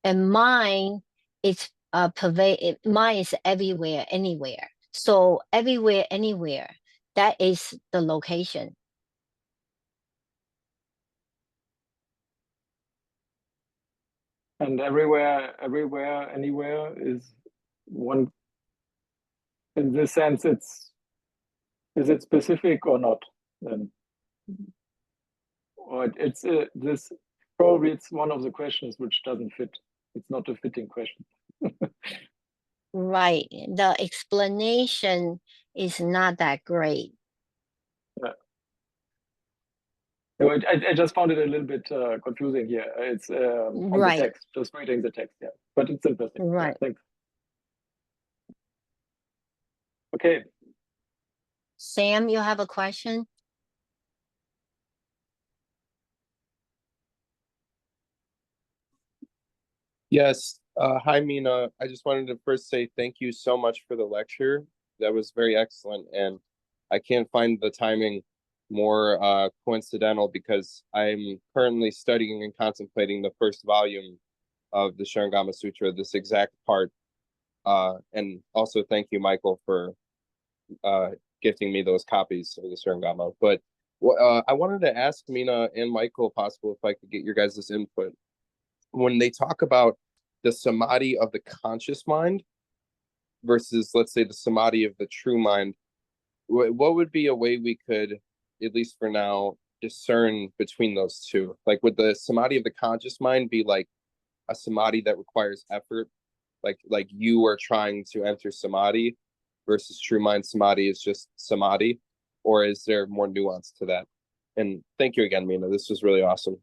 Speaker 1: And mind is mine is everywhere, anywhere. So everywhere, anywhere, that is the location.
Speaker 3: And everywhere, anywhere is one. In this sense, is it specific or not? Then, or it's this probably it's one of the questions which doesn't fit. It's not a fitting question.
Speaker 1: Right. The explanation is not that great.
Speaker 3: Yeah. No, I just found it a little bit confusing here. It's on the
Speaker 1: Right.
Speaker 3: text, just reading the text. Yeah, but it's interesting. Yeah,
Speaker 1: Right.
Speaker 3: thanks. Okay.
Speaker 1: Sam, you have a question?
Speaker 4: Yes. Hi, Mina. I just wanted to first say thank you so much for the lecture. That was very excellent. And I can't find the timing more coincidental because I'm currently studying and contemplating the first volume of the Surangama Sutra, this exact part. And also thank you, Michael, for gifting me those copies of the Surangama. But I wanted to ask Mina and Michael, possible if I could get your guys' input. When they talk about the samadhi of the conscious mind versus, let's say, the samadhi of the true mind, what would be a way we could, at least for now, discern between those two? Like, would the samadhi of the conscious mind be like a samadhi that requires effort, like you are trying to enter samadhi, versus true mind samadhi is just samadhi, or is there more nuance to that? And thank you again, Mina. This was really awesome.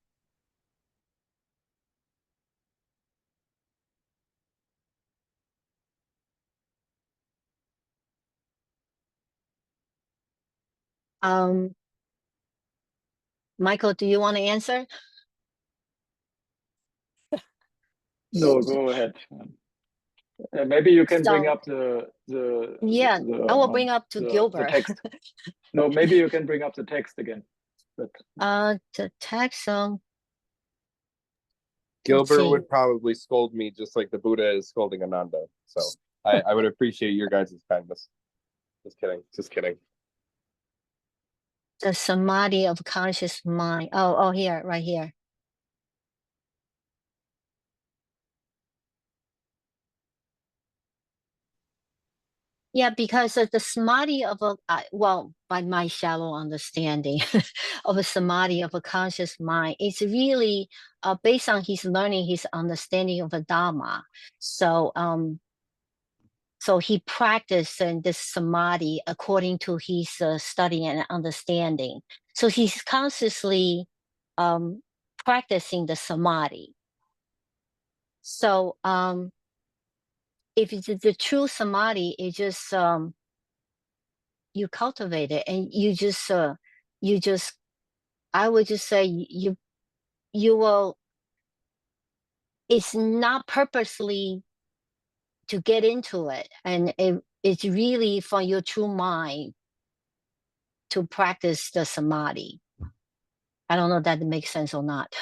Speaker 1: Michael, do you want to answer?
Speaker 3: No, go ahead. Maybe you can bring
Speaker 1: So
Speaker 3: up the
Speaker 1: yeah, I will bring up to
Speaker 3: the
Speaker 1: Gilbert.
Speaker 3: text. No, maybe you can bring up the text again. But
Speaker 1: The text
Speaker 4: Gilbert
Speaker 1: see.
Speaker 4: would probably scold me just like the Buddha is scolding Ananda. So I would appreciate your guys' kindness. Just kidding. Just kidding.
Speaker 1: The samadhi of conscious mind. Oh, here, right here. Yeah, because of the samadhi of a, well, by my shallow understanding of a samadhi of a conscious mind, it's really based on his learning, his understanding of a Dharma. So, so he practiced in this samadhi according to his study and understanding. So he's consciously practicing the samadhi. So if it's the true samadhi, it just you cultivate it and you just I would just say you will, it's not purposely to get into it, and it's really from your true mind to practice the samadhi. I don't know if that makes sense or not.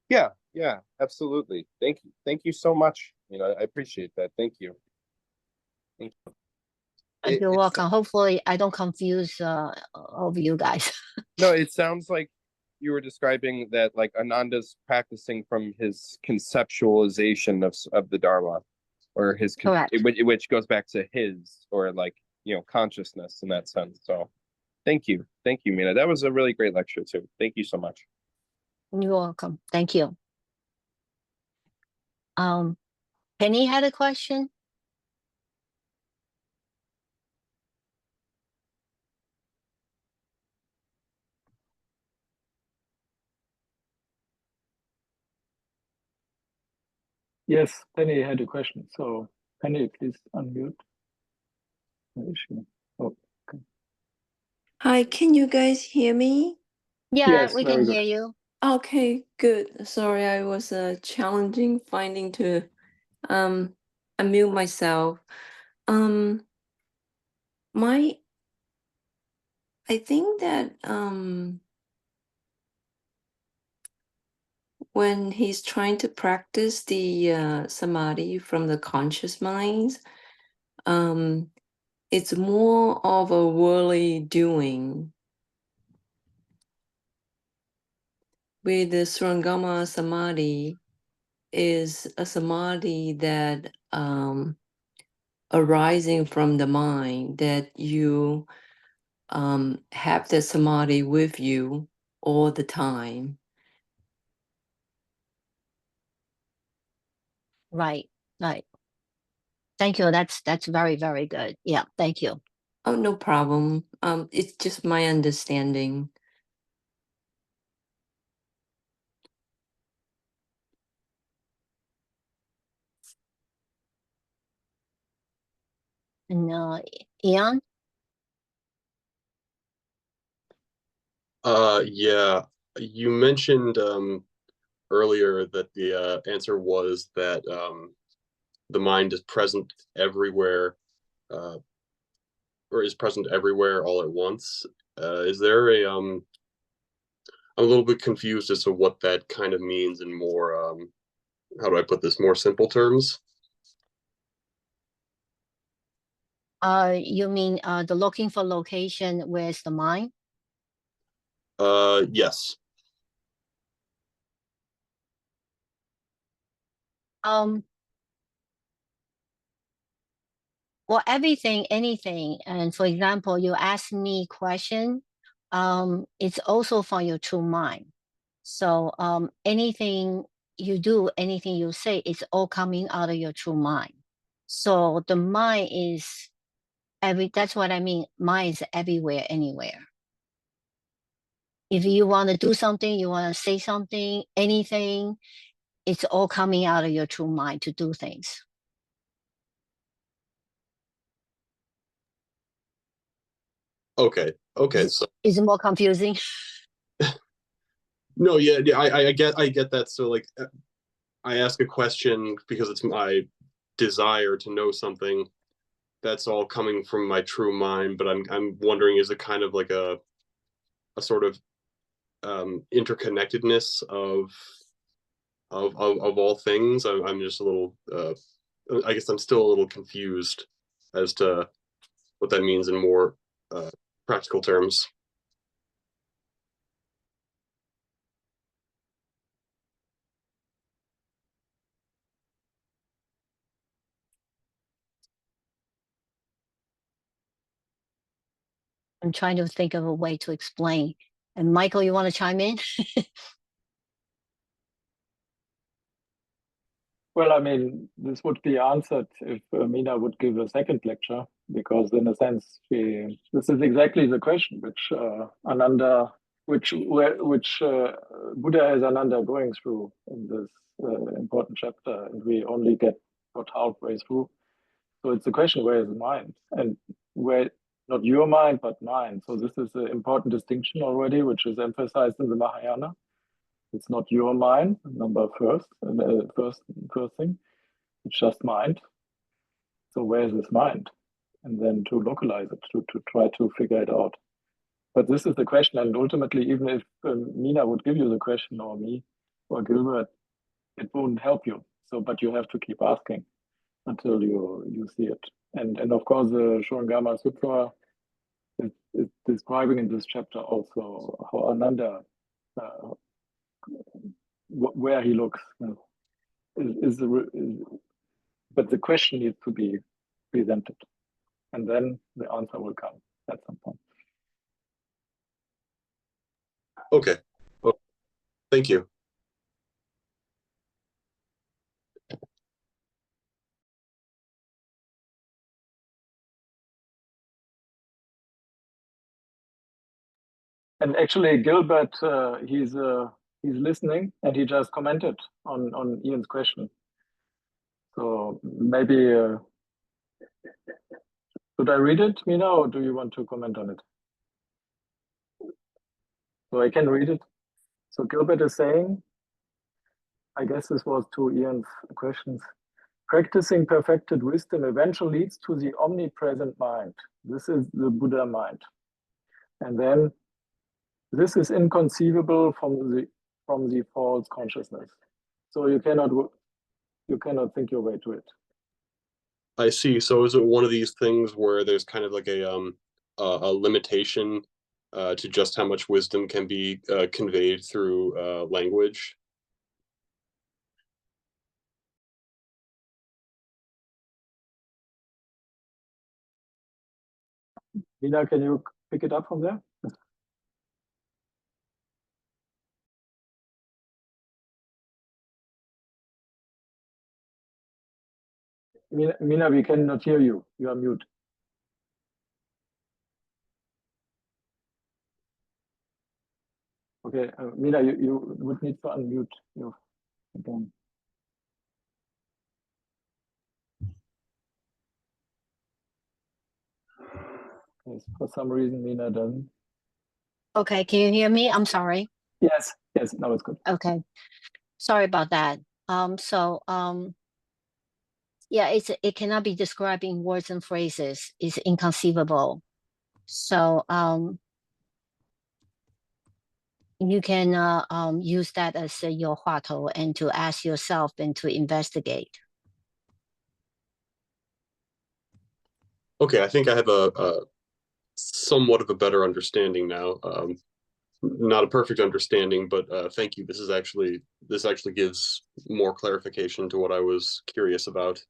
Speaker 4: Yeah, Yeah, absolutely. Thank you. Thank you so much. I appreciate that. Thank you. Thank you.
Speaker 1: You're welcome. Hopefully I don't confuse all of you guys.
Speaker 4: No, it sounds like you were describing that like Ananda's practicing from his conceptualization of the Dharma, or
Speaker 1: Correct.
Speaker 4: which goes back to his, or like, consciousness in that sense. So thank you, Mina. That was a really great lecture too. Thank you so much.
Speaker 1: You're welcome. Thank you. Penny had a question.
Speaker 3: Yes, Penny had a question. So Penny, please unmute. Where is she? Oh, okay.
Speaker 5: Hi, can you guys hear me?
Speaker 1: Yeah,
Speaker 3: Yes,
Speaker 1: we
Speaker 3: very
Speaker 1: can
Speaker 3: good.
Speaker 1: hear you.
Speaker 5: Okay, good. Sorry, I was challenging finding to unmute myself. My I think that when he's trying to practice the samadhi from the conscious minds, it's more of a worldly doing. With the Surangama samadhi is a samadhi that arising from the mind, that you have the samadhi with you all the time.
Speaker 1: Right, right. Thank you. That's very, very good. Yeah, thank you.
Speaker 5: Oh, no problem. It's just my understanding.
Speaker 1: And Ian?
Speaker 6: Yeah, you mentioned earlier that the answer was that the mind is present everywhere, or is present everywhere all at once. Is there I'm a little bit confused as to what that kind of means in more, how do I put this, more simple terms?
Speaker 1: You mean the looking for location, where's the mind?
Speaker 6: Yes.
Speaker 1: Well, everything, anything. And for example, you ask me question, it's also from your true mind. So anything you do, anything you say, it's all coming out of your true mind. So the mind is that's what I mean. Mind is everywhere, anywhere. If you want to do something, you want to say something, anything, it's all coming out of your true mind to do things.
Speaker 6: Okay. So
Speaker 1: Is it more confusing?
Speaker 6: no, yeah, I get that. So like, I ask a question because it's my desire to know something. That's all coming from my true mind, but I'm wondering, is it kind of like a sort of interconnectedness of all things? I'm just a little I guess I'm still a little confused as to what that means in more practical terms.
Speaker 1: I'm trying to think of a way to explain. And Michael, you want to chime in?
Speaker 3: Well, I mean, this would be answered if Mina would give a second lecture, because in a sense, this is exactly the question which Ananda, which Buddha has Ananda going through in this important chapter, and we only got halfway through. So it's the question, where is the mind? And where, not your mind, but mine. So this is an important distinction already, which is emphasized in the Mahayana. It's not your mind, number first, first thing. It's just mind. So where is this mind? And then to localize it, to try to figure it out. But this is the question, and ultimately, even if Mina would give you the question, or me, or Gilbert, it won't help you. So, but you have to keep asking until you see it. And of course, the Surangama Sutra is describing in this chapter also how Ananda, where he looks, but the question needs to be presented, and then the answer will come at some point.
Speaker 6: Okay. Well, thank you.
Speaker 3: And actually, Gilbert, he's listening, and he just commented on Ian's question. So maybe should I read it, Mina, or do you want to comment on it? So I can read it. So Gilbert is saying, I guess this was to Ian's questions. Practicing perfected wisdom eventually leads to the omnipresent mind. This is the Buddha mind. And then this is inconceivable from the false consciousness. So you cannot think your way to it.
Speaker 6: I see. So is it one of these things where there's kind of like a limitation to just how much wisdom can be conveyed through language?
Speaker 3: Mina, can you pick it up from there? Mina, we cannot hear you. You are mute. Okay, Mina, you would need to unmute you again. Yes, for some reason, Mina doesn't.
Speaker 1: Okay, can you hear me? I'm sorry.
Speaker 3: Yes, now it's good.
Speaker 1: Okay, sorry about that. Yeah, it cannot be described in words and phrases. It's inconceivable. So you can use that as your huatou and to ask yourself and to investigate.
Speaker 6: Okay, I think I have a somewhat of a better understanding now. Not a perfect understanding, but thank you. This actually gives more clarification to what I was curious about.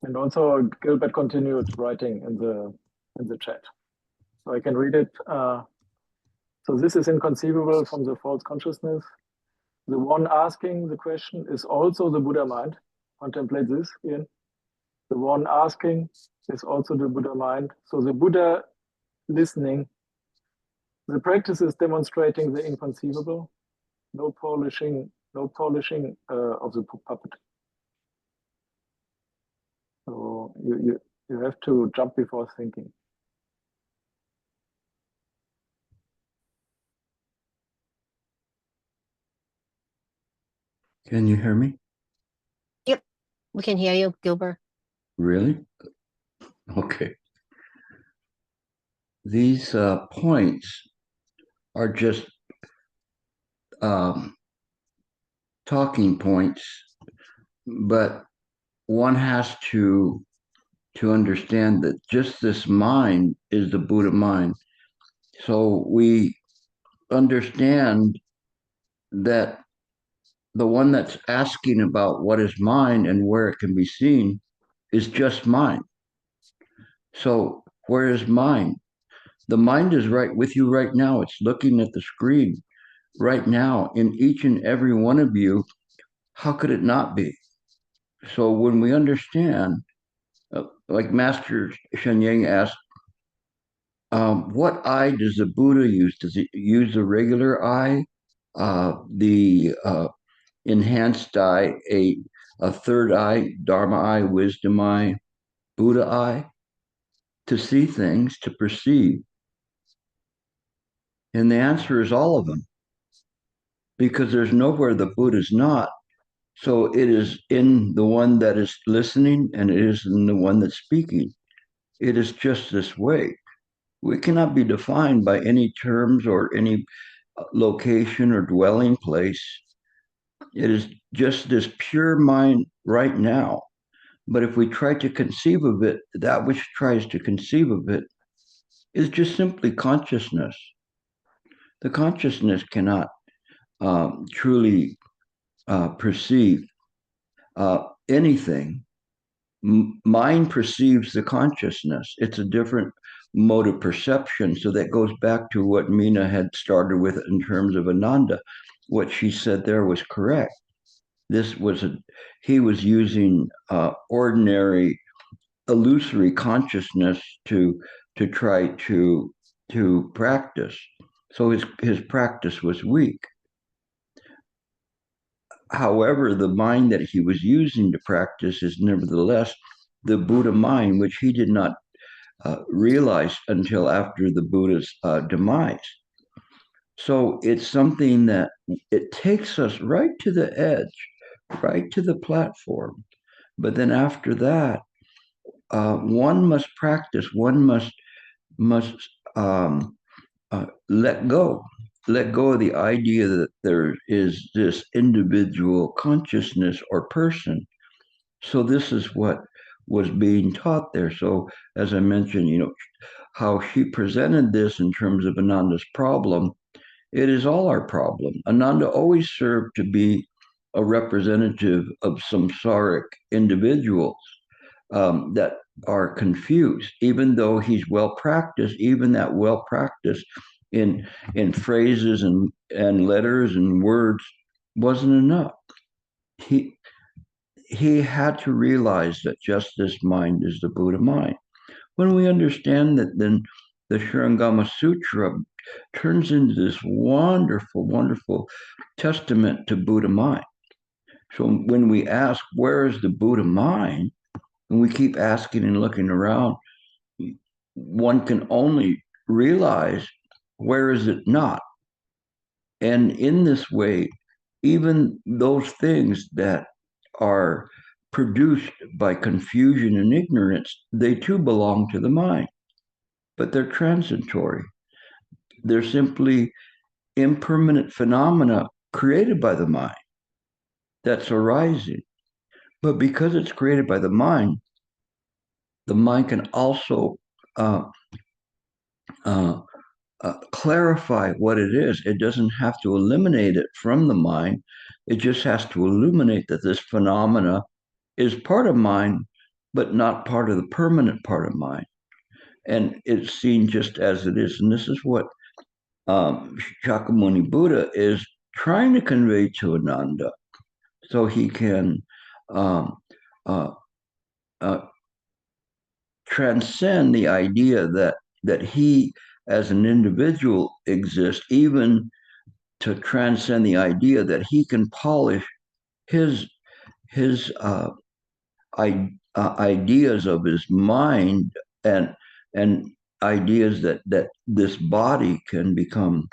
Speaker 3: And also Gilbert continued writing in the chat. So I can read it. So this is inconceivable from the false consciousness. The one asking the question is also the Buddha mind. Contemplate this, Ian. The one asking is also the Buddha mind. So the Buddha listening. The practice is demonstrating the inconceivable. No polishing of the puppet. So you have to jump before thinking.
Speaker 7: Can you hear me?
Speaker 1: Yep, we can hear you, Gilbert.
Speaker 7: Really? Okay. These points are just talking points, but one has to understand that just this mind is the Buddha mind. So we understand that the one that's asking about what is mind and where it can be seen is just mind. So where is mind? The mind is right with you right now. It's looking at the screen right now in each and every one of you. How could it not be? So when we understand, like Master Shen Yang asked, what eye does the Buddha use? Does he use the regular eye, the enhanced eye, a third eye, Dharma eye, wisdom eye, Buddha eye, to see things, to perceive? And the answer is all of them, because there's nowhere the Buddha's not. So it is in the one that is listening, and it is in the one that's speaking. It is just this way. We cannot be defined by any terms or any location or dwelling place. It is just this pure mind right now. But if we try to conceive of it, that which tries to conceive of it is just simply consciousness. The consciousness cannot truly perceive anything. Mind perceives the consciousness. It's a different mode of perception. So that goes back to what Mina had started with in terms of Ananda. What she said there was correct. He was using ordinary illusory consciousness to try to practice. So his practice was weak. However, the mind that he was using to practice is nevertheless the Buddha mind, which he did not realize until after the Buddha's demise. So it's something that it takes us right to the edge, right to the platform. But then after that, one must practice. One must let go of the idea that there is this individual consciousness or person. So this is what was being taught there. So as I mentioned, how she presented this in terms of Ananda's problem, it is all our problem. Ananda always served to be a representative of samsaric individuals that are confused, even though he's well practiced. Even that well practiced in phrases and letters and words wasn't enough. He had to realize that just this mind is the Buddha mind. When we understand that, then the Surangama Sutra turns into this wonderful, wonderful testament to Buddha mind. So when we ask, where is the Buddha mind? And we keep asking and looking around, one can only realize, where is it not? And in this way, even those things that are produced by confusion and ignorance, they too belong to the mind, but they're transitory. They're simply impermanent phenomena created by the mind that's arising. But because it's created by the mind can also clarify what it is. It doesn't have to eliminate it from the mind. It just has to illuminate that this phenomena is part of mind, but not part of the permanent part of mind. And it's seen just as it is. And this is what Shakyamuni Buddha is trying to convey to Ananda, so he can transcend the idea that he as an individual exists, even to transcend the idea that he can polish his ideas of his mind and ideas that this body can become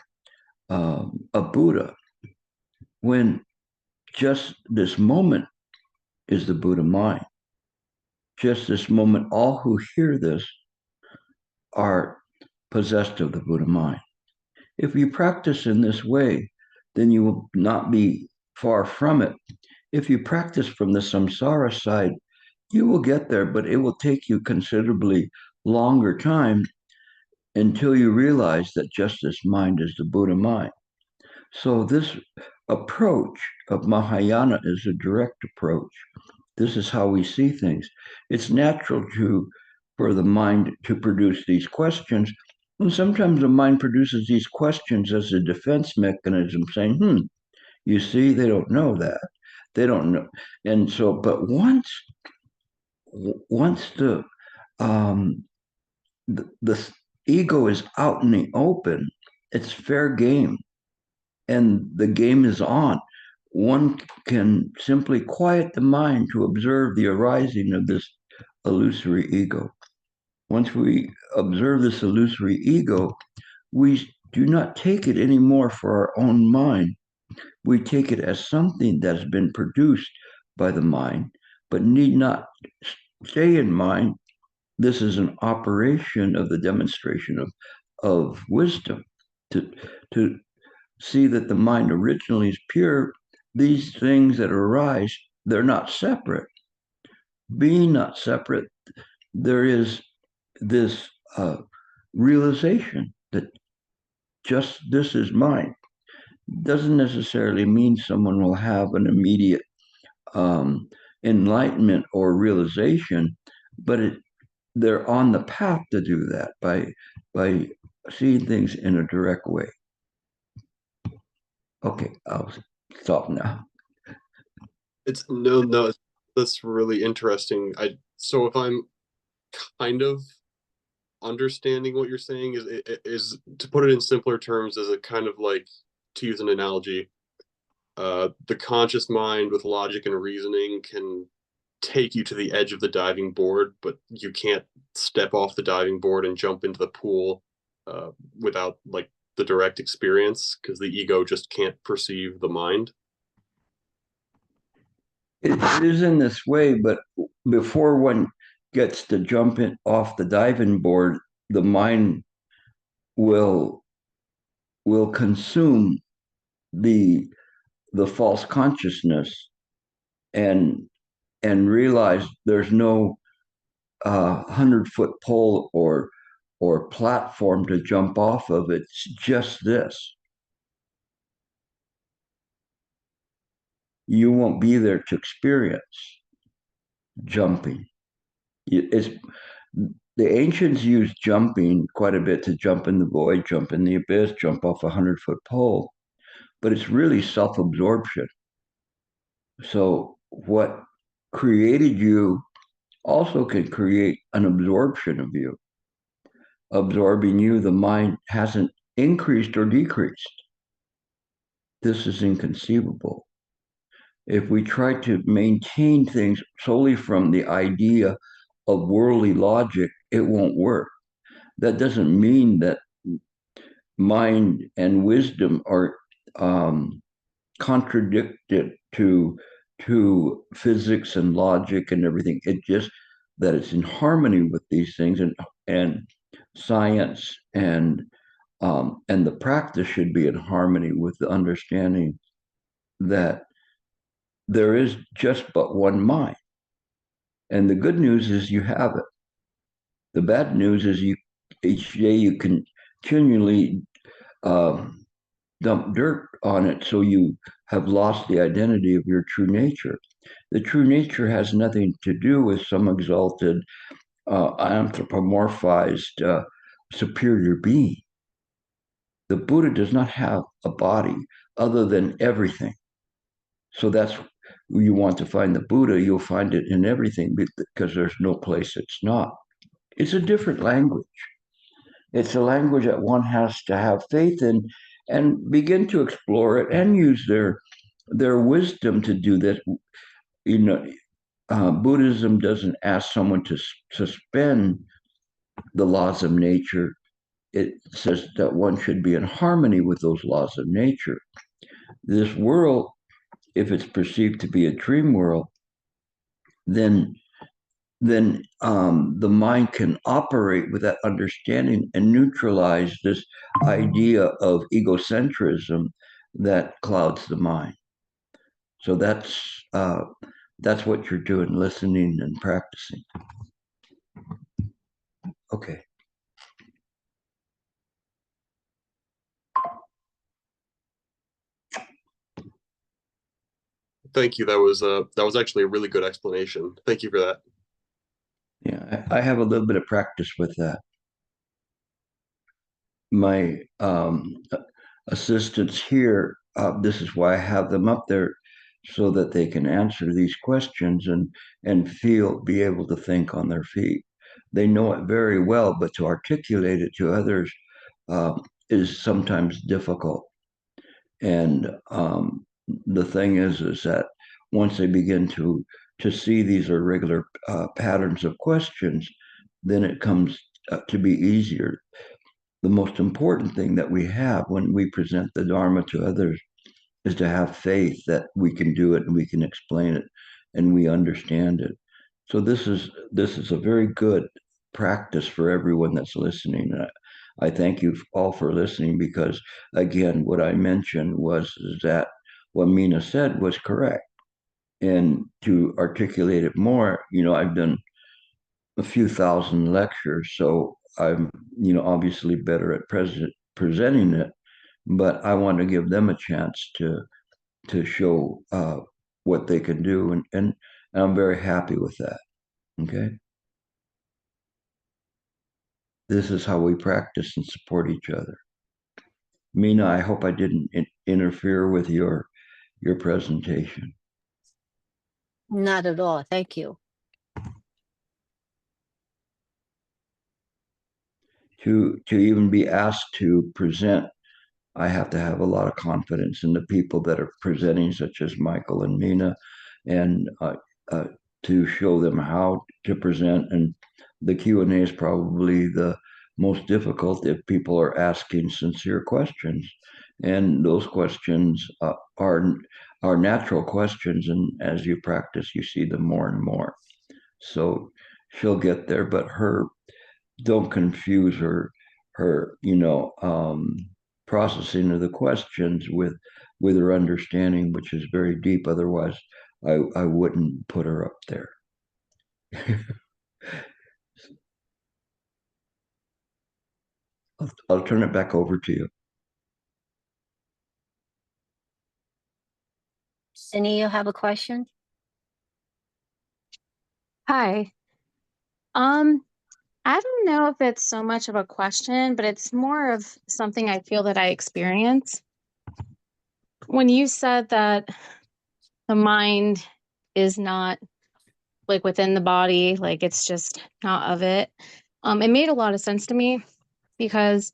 Speaker 7: a Buddha, when just this moment is the Buddha mind. Just this moment, all who hear this are possessed of the Buddha mind. If you practice in this way, then you will not be far from it. If you practice from the samsara side, you will get there, but it will take you considerably longer time until you realize that just this mind is the Buddha mind. So this approach of Mahayana is a direct approach. This is how we see things. It's natural for the mind to produce these questions. And sometimes the mind produces these questions as a defense mechanism, saying, you see, they don't know that. They don't know. And so, but once the ego is out in the open, it's fair game. And the game is on. One can simply quiet the mind to observe the arising of this illusory ego. Once we observe this illusory ego, we do not take it anymore for our own mind. We take it as something that has been produced by the mind, but need not stay in mind. This is an operation of the demonstration of wisdom to see that the mind originally is pure, these things that arise, they're not separate. Being not separate, there is this realization that just this is mine. Doesn't necessarily mean someone will have an immediate enlightenment or realization, but they're on the path to do that by seeing things in a direct way. Okay, I'll stop now.
Speaker 6: It's no, that's really interesting. So if I'm kind of understanding what you're saying, is to put it in simpler terms, is it kind of like, to use an analogy, the conscious mind with logic and reasoning can take you to the edge of the diving board, but you can't step off the diving board and jump into the pool without like the direct experience, because the ego just can't perceive the mind.
Speaker 7: It is in this way, but before one gets to jump off the diving board, the mind will consume the false consciousness and realize there's no 100-foot pole or platform to jump off of. It's just this. You won't be there to experience jumping. The ancients used jumping quite a bit to jump in the void, jump in the abyss, jump off a 100-foot pole, but it's really self-absorption. So what created you also can create an absorption of you. Absorbing you, the mind hasn't increased or decreased. This is inconceivable. If we try to maintain things solely from the idea of worldly logic, it won't work. That doesn't mean that mind and wisdom are contradicted to physics and logic and everything. It just that it's in harmony with these things, and science and the practice should be in harmony with the understanding that there is just but one mind. And the good news is you have it. The bad news is each day you continually dump dirt on it, so you have lost the identity of your true nature. The true nature has nothing to do with some exalted, anthropomorphized superior being. The Buddha does not have a body other than everything. So that's you want to find the Buddha, you'll find it in everything, because there's no place it's not. It's a different language. It's a language that one has to have faith in and begin to explore it and use their wisdom to do this. You know, Buddhism doesn't ask someone to suspend the laws of nature. It says that one should be in harmony with those laws of nature. This world, if it's perceived to be a dream world, then the mind can operate with that understanding and neutralize this idea of egocentrism that clouds the mind. So that's what you're doing, listening and practicing. Okay.
Speaker 6: Thank you. That was actually a really good explanation. Thank you for that.
Speaker 7: Yeah, I have a little bit of practice with that. My assistants here, this is why I have them up there, so that they can answer these questions and be able to think on their feet. They know it very well, but to articulate it to others is sometimes difficult. And the thing is that once they begin to see these are regular patterns of questions, then it comes to be easier. The most important thing that we have when we present the Dharma to others is to have faith that we can do it and we can explain it and we understand it. So this is a very good practice for everyone that's listening. I thank you all for listening, because again, what I mentioned was that what Mina said was correct. And to articulate it more, I've done a few thousand lectures, so I'm, obviously better at presenting it, but I want to give them a chance to show what they can do, and I'm very happy with that. Okay. This is how we practice and support each other. Mina, I hope I didn't interfere with your presentation.
Speaker 1: Not at all. Thank you.
Speaker 7: To even be asked to present, I have to have a lot of confidence in the people that are presenting, such as Michael and Mina, and to show them how to present. And the Q&A is probably the most difficult if people are asking sincere questions. And those questions are natural questions. And as you practice, you see them more and more. So she'll get there, but don't confuse her processing of the questions with her understanding, which is very deep. Otherwise, I wouldn't put her up there. I'll turn it back over to you.
Speaker 1: Cindy, you have a question?
Speaker 8: Hi. I don't know if it's so much of a question, but it's more of something I feel that I experience. When you said that the mind is not like within the body, like it's just not of it, it made a lot of sense to me, because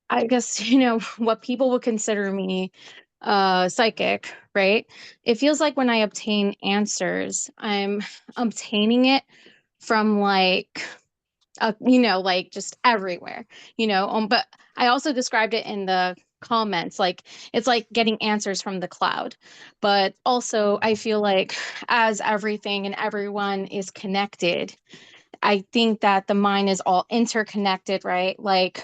Speaker 8: I guess, what people would consider me psychic, right? It feels like when I obtain answers, I'm obtaining it from like like just everywhere, but I also described it in the comments, like it's like getting answers from the cloud. But also I feel like as everything and everyone is connected, I think that the mind is all interconnected, right? Like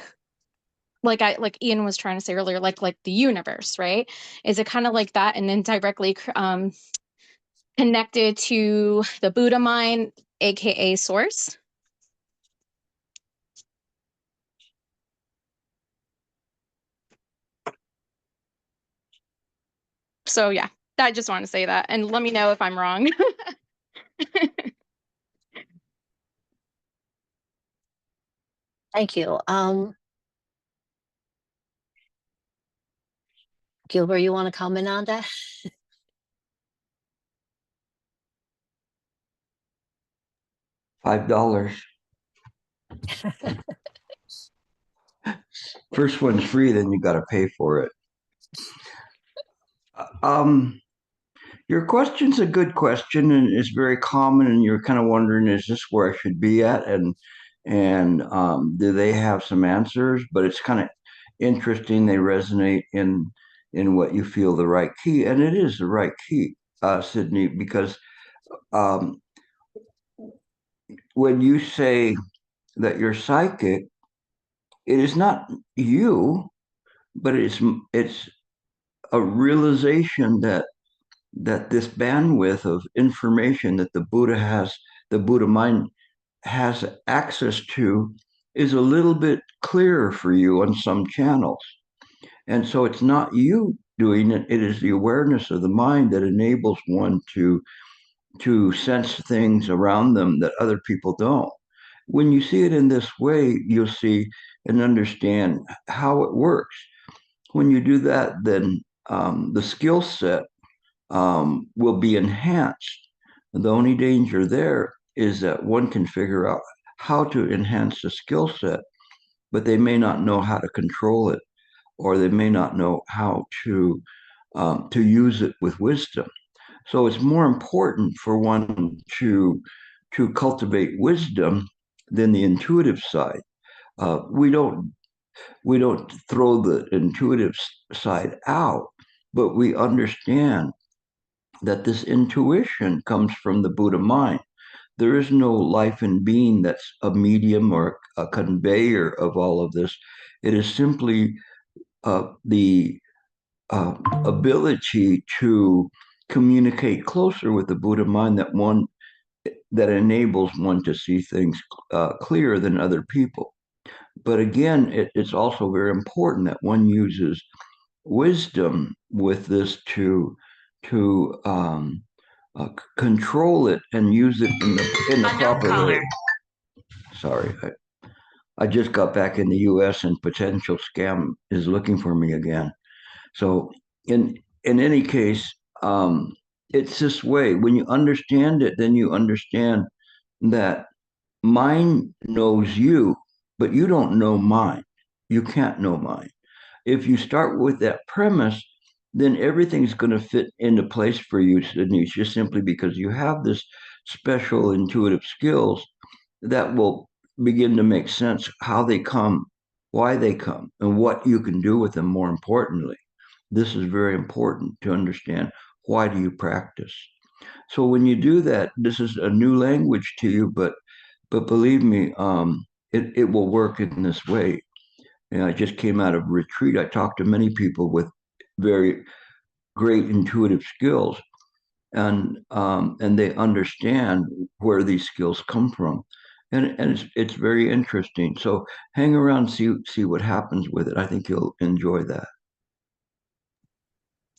Speaker 8: Ian was trying to say earlier, like the universe, right? Is it kind of like that, and then directly connected to the Buddha mind, aka source? So yeah, I just want to say that, and let me know if I'm wrong.
Speaker 1: Thank you. Gilbert, you want to comment on that?
Speaker 7: $5. First one's free, then you got to pay for it. Your question's a good question, and it's very common. And you're kind of wondering, is this where I should be at? And do they have some answers? But it's kind of interesting. They resonate in what you feel the right key, and it is the right key, Sydney, because when you say that you're psychic, it is not you, but it's a realization that this bandwidth of information that the Buddha mind has access to, is a little bit clearer for you on some channels. And so it's not you doing it, it is the awareness of the mind that enables one to sense things around them that other people don't. When you see it in this way, you'll see and understand how it works. When you do that, then the skill set will be enhanced. The only danger there is that one can figure out how to enhance the skill set, but they may not know how to control it, or they may not know how to use it with wisdom. So it's more important for one to cultivate wisdom than the intuitive side. We don't throw the intuitive side out, but we understand that this intuition comes from the Buddha mind. there is no life and being that's a medium or a conveyor of all of this. It is simply the ability to communicate closer with the Buddha mind that enables one to see things clearer than other people. But again, it's also very important that one uses wisdom with this to control it and use it in the proper way. Sorry, I just got back in the U.S. and potential scam is looking for me again. So in any case, it's this way. When you understand it, then you understand that mind knows you, but you don't know mind. You can't know mind. If you start with that premise, then everything's going to fit into place for you, Denise, just simply because you have this special intuitive skills that will begin to make sense how they come, why they come, and what you can do with them. More importantly, this is very important to understand. Why do you practice? So when you do that, this is a new language to you, but believe me, it will work in this way. And I just came out of retreat. I talked to many people with very great intuitive skills, and they understand where these skills come from, and it's very interesting. So hang around, see what happens with it. I think you'll enjoy that.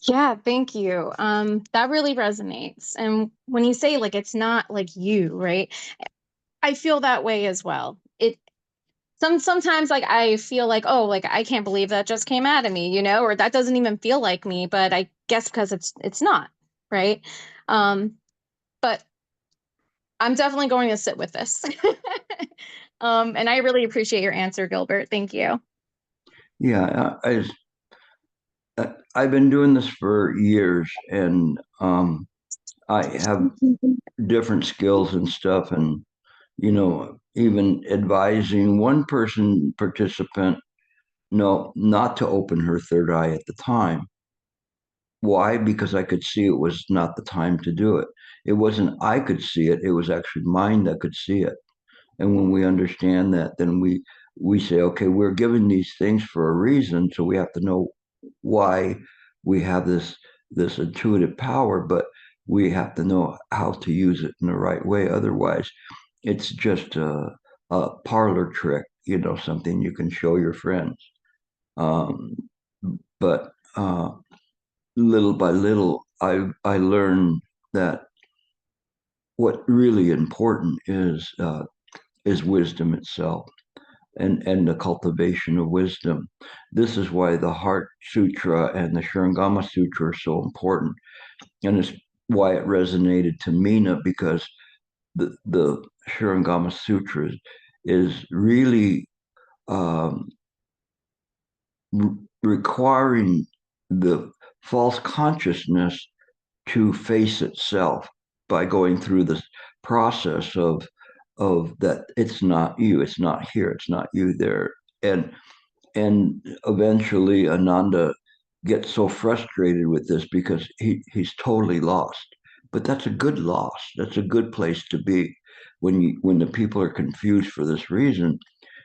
Speaker 8: Yeah, thank you. That really resonates. And when you say like it's not like you, right? I feel that way as well. Sometimes like I feel like, oh, like I can't believe that just came out of me, you know, or that doesn't even feel like me, but I guess because it's not, right? But I'm definitely going to sit with this. And I really appreciate your answer, Gilbert. Thank you.
Speaker 7: Yeah, I've been doing this for years, and I have different skills and stuff, and even advising one participant, no, not to open her third eye at the time. Why? Because I could see it was not the time to do it. It wasn't I could see it, it was actually mine that could see it. And when we understand that, then we say, okay, we're given these things for a reason, so we have to know why we have this intuitive power, but we have to know how to use it in the right way. Otherwise, it's just a parlor trick, something you can show your friends. But little by little, I learned that what really important is wisdom itself, and the cultivation of wisdom. This is why the Heart Sutra and the Surangama Sutra are so important, and it's why it resonated to Mina, because the Surangama Sutra is really requiring the false consciousness to face itself by going through this process of that it's not you, it's not here, it's not you there, and eventually Ananda gets so frustrated with this because he's totally lost. But that's a good loss. That's a good place to be when the people are confused for this reason,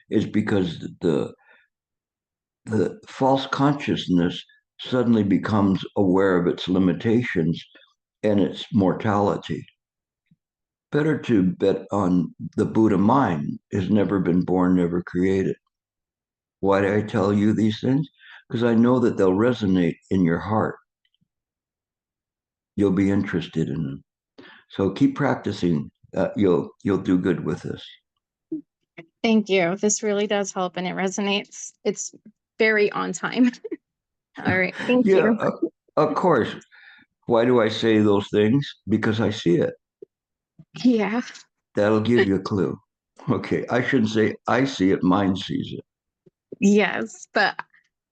Speaker 7: is because the false consciousness suddenly becomes aware of its limitations and its mortality. Better to bet on the Buddha mind has never been born, never created. Why do I tell you these things? Because I know that they'll resonate in your heart. You'll be interested in them. So keep practicing. You'll do good with this.
Speaker 8: Thank you. This really does help, and it resonates. It's very on time. All right. Thank you.
Speaker 7: Of course. Why do I say those things? Because I see it.
Speaker 8: Yeah.
Speaker 7: That'll give you a clue. Okay. I shouldn't say I see it, mine sees it.
Speaker 8: Yes, but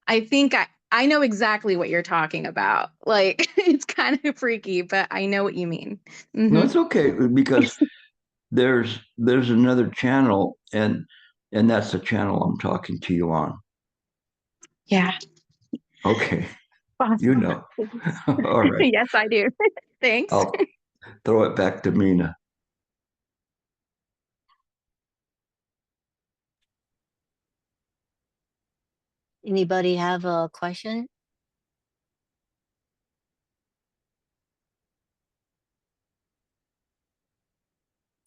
Speaker 8: I think I know exactly what you're talking about. Like it's kind of freaky, but I know what you mean. Mm-hmm.
Speaker 7: No, it's okay, because there's another channel, and that's the channel I'm talking to you on.
Speaker 8: Yeah.
Speaker 7: Okay.
Speaker 8: Awesome.
Speaker 7: All right.
Speaker 8: Yes, I do. Thanks.
Speaker 7: I'll throw it back to Mina.
Speaker 1: Anybody have a question?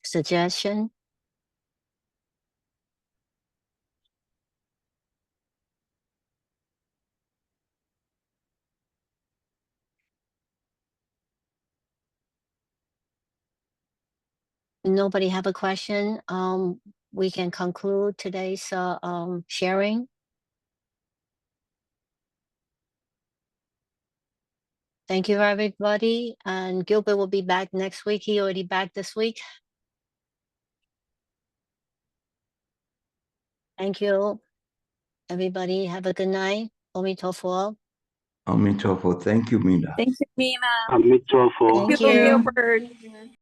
Speaker 1: Suggestion? Nobody have a question? We can conclude today's sharing. Thank you, everybody. And Gilbert will be back next week. He already back this week. Thank you, everybody. Have a good night. Omitofo.
Speaker 7: Amitofo. Thank you, Mina.
Speaker 9: Thank you, Mina.
Speaker 3: Amitofo.
Speaker 1: Thank
Speaker 9: Thank you,
Speaker 1: you.
Speaker 9: Gilbert.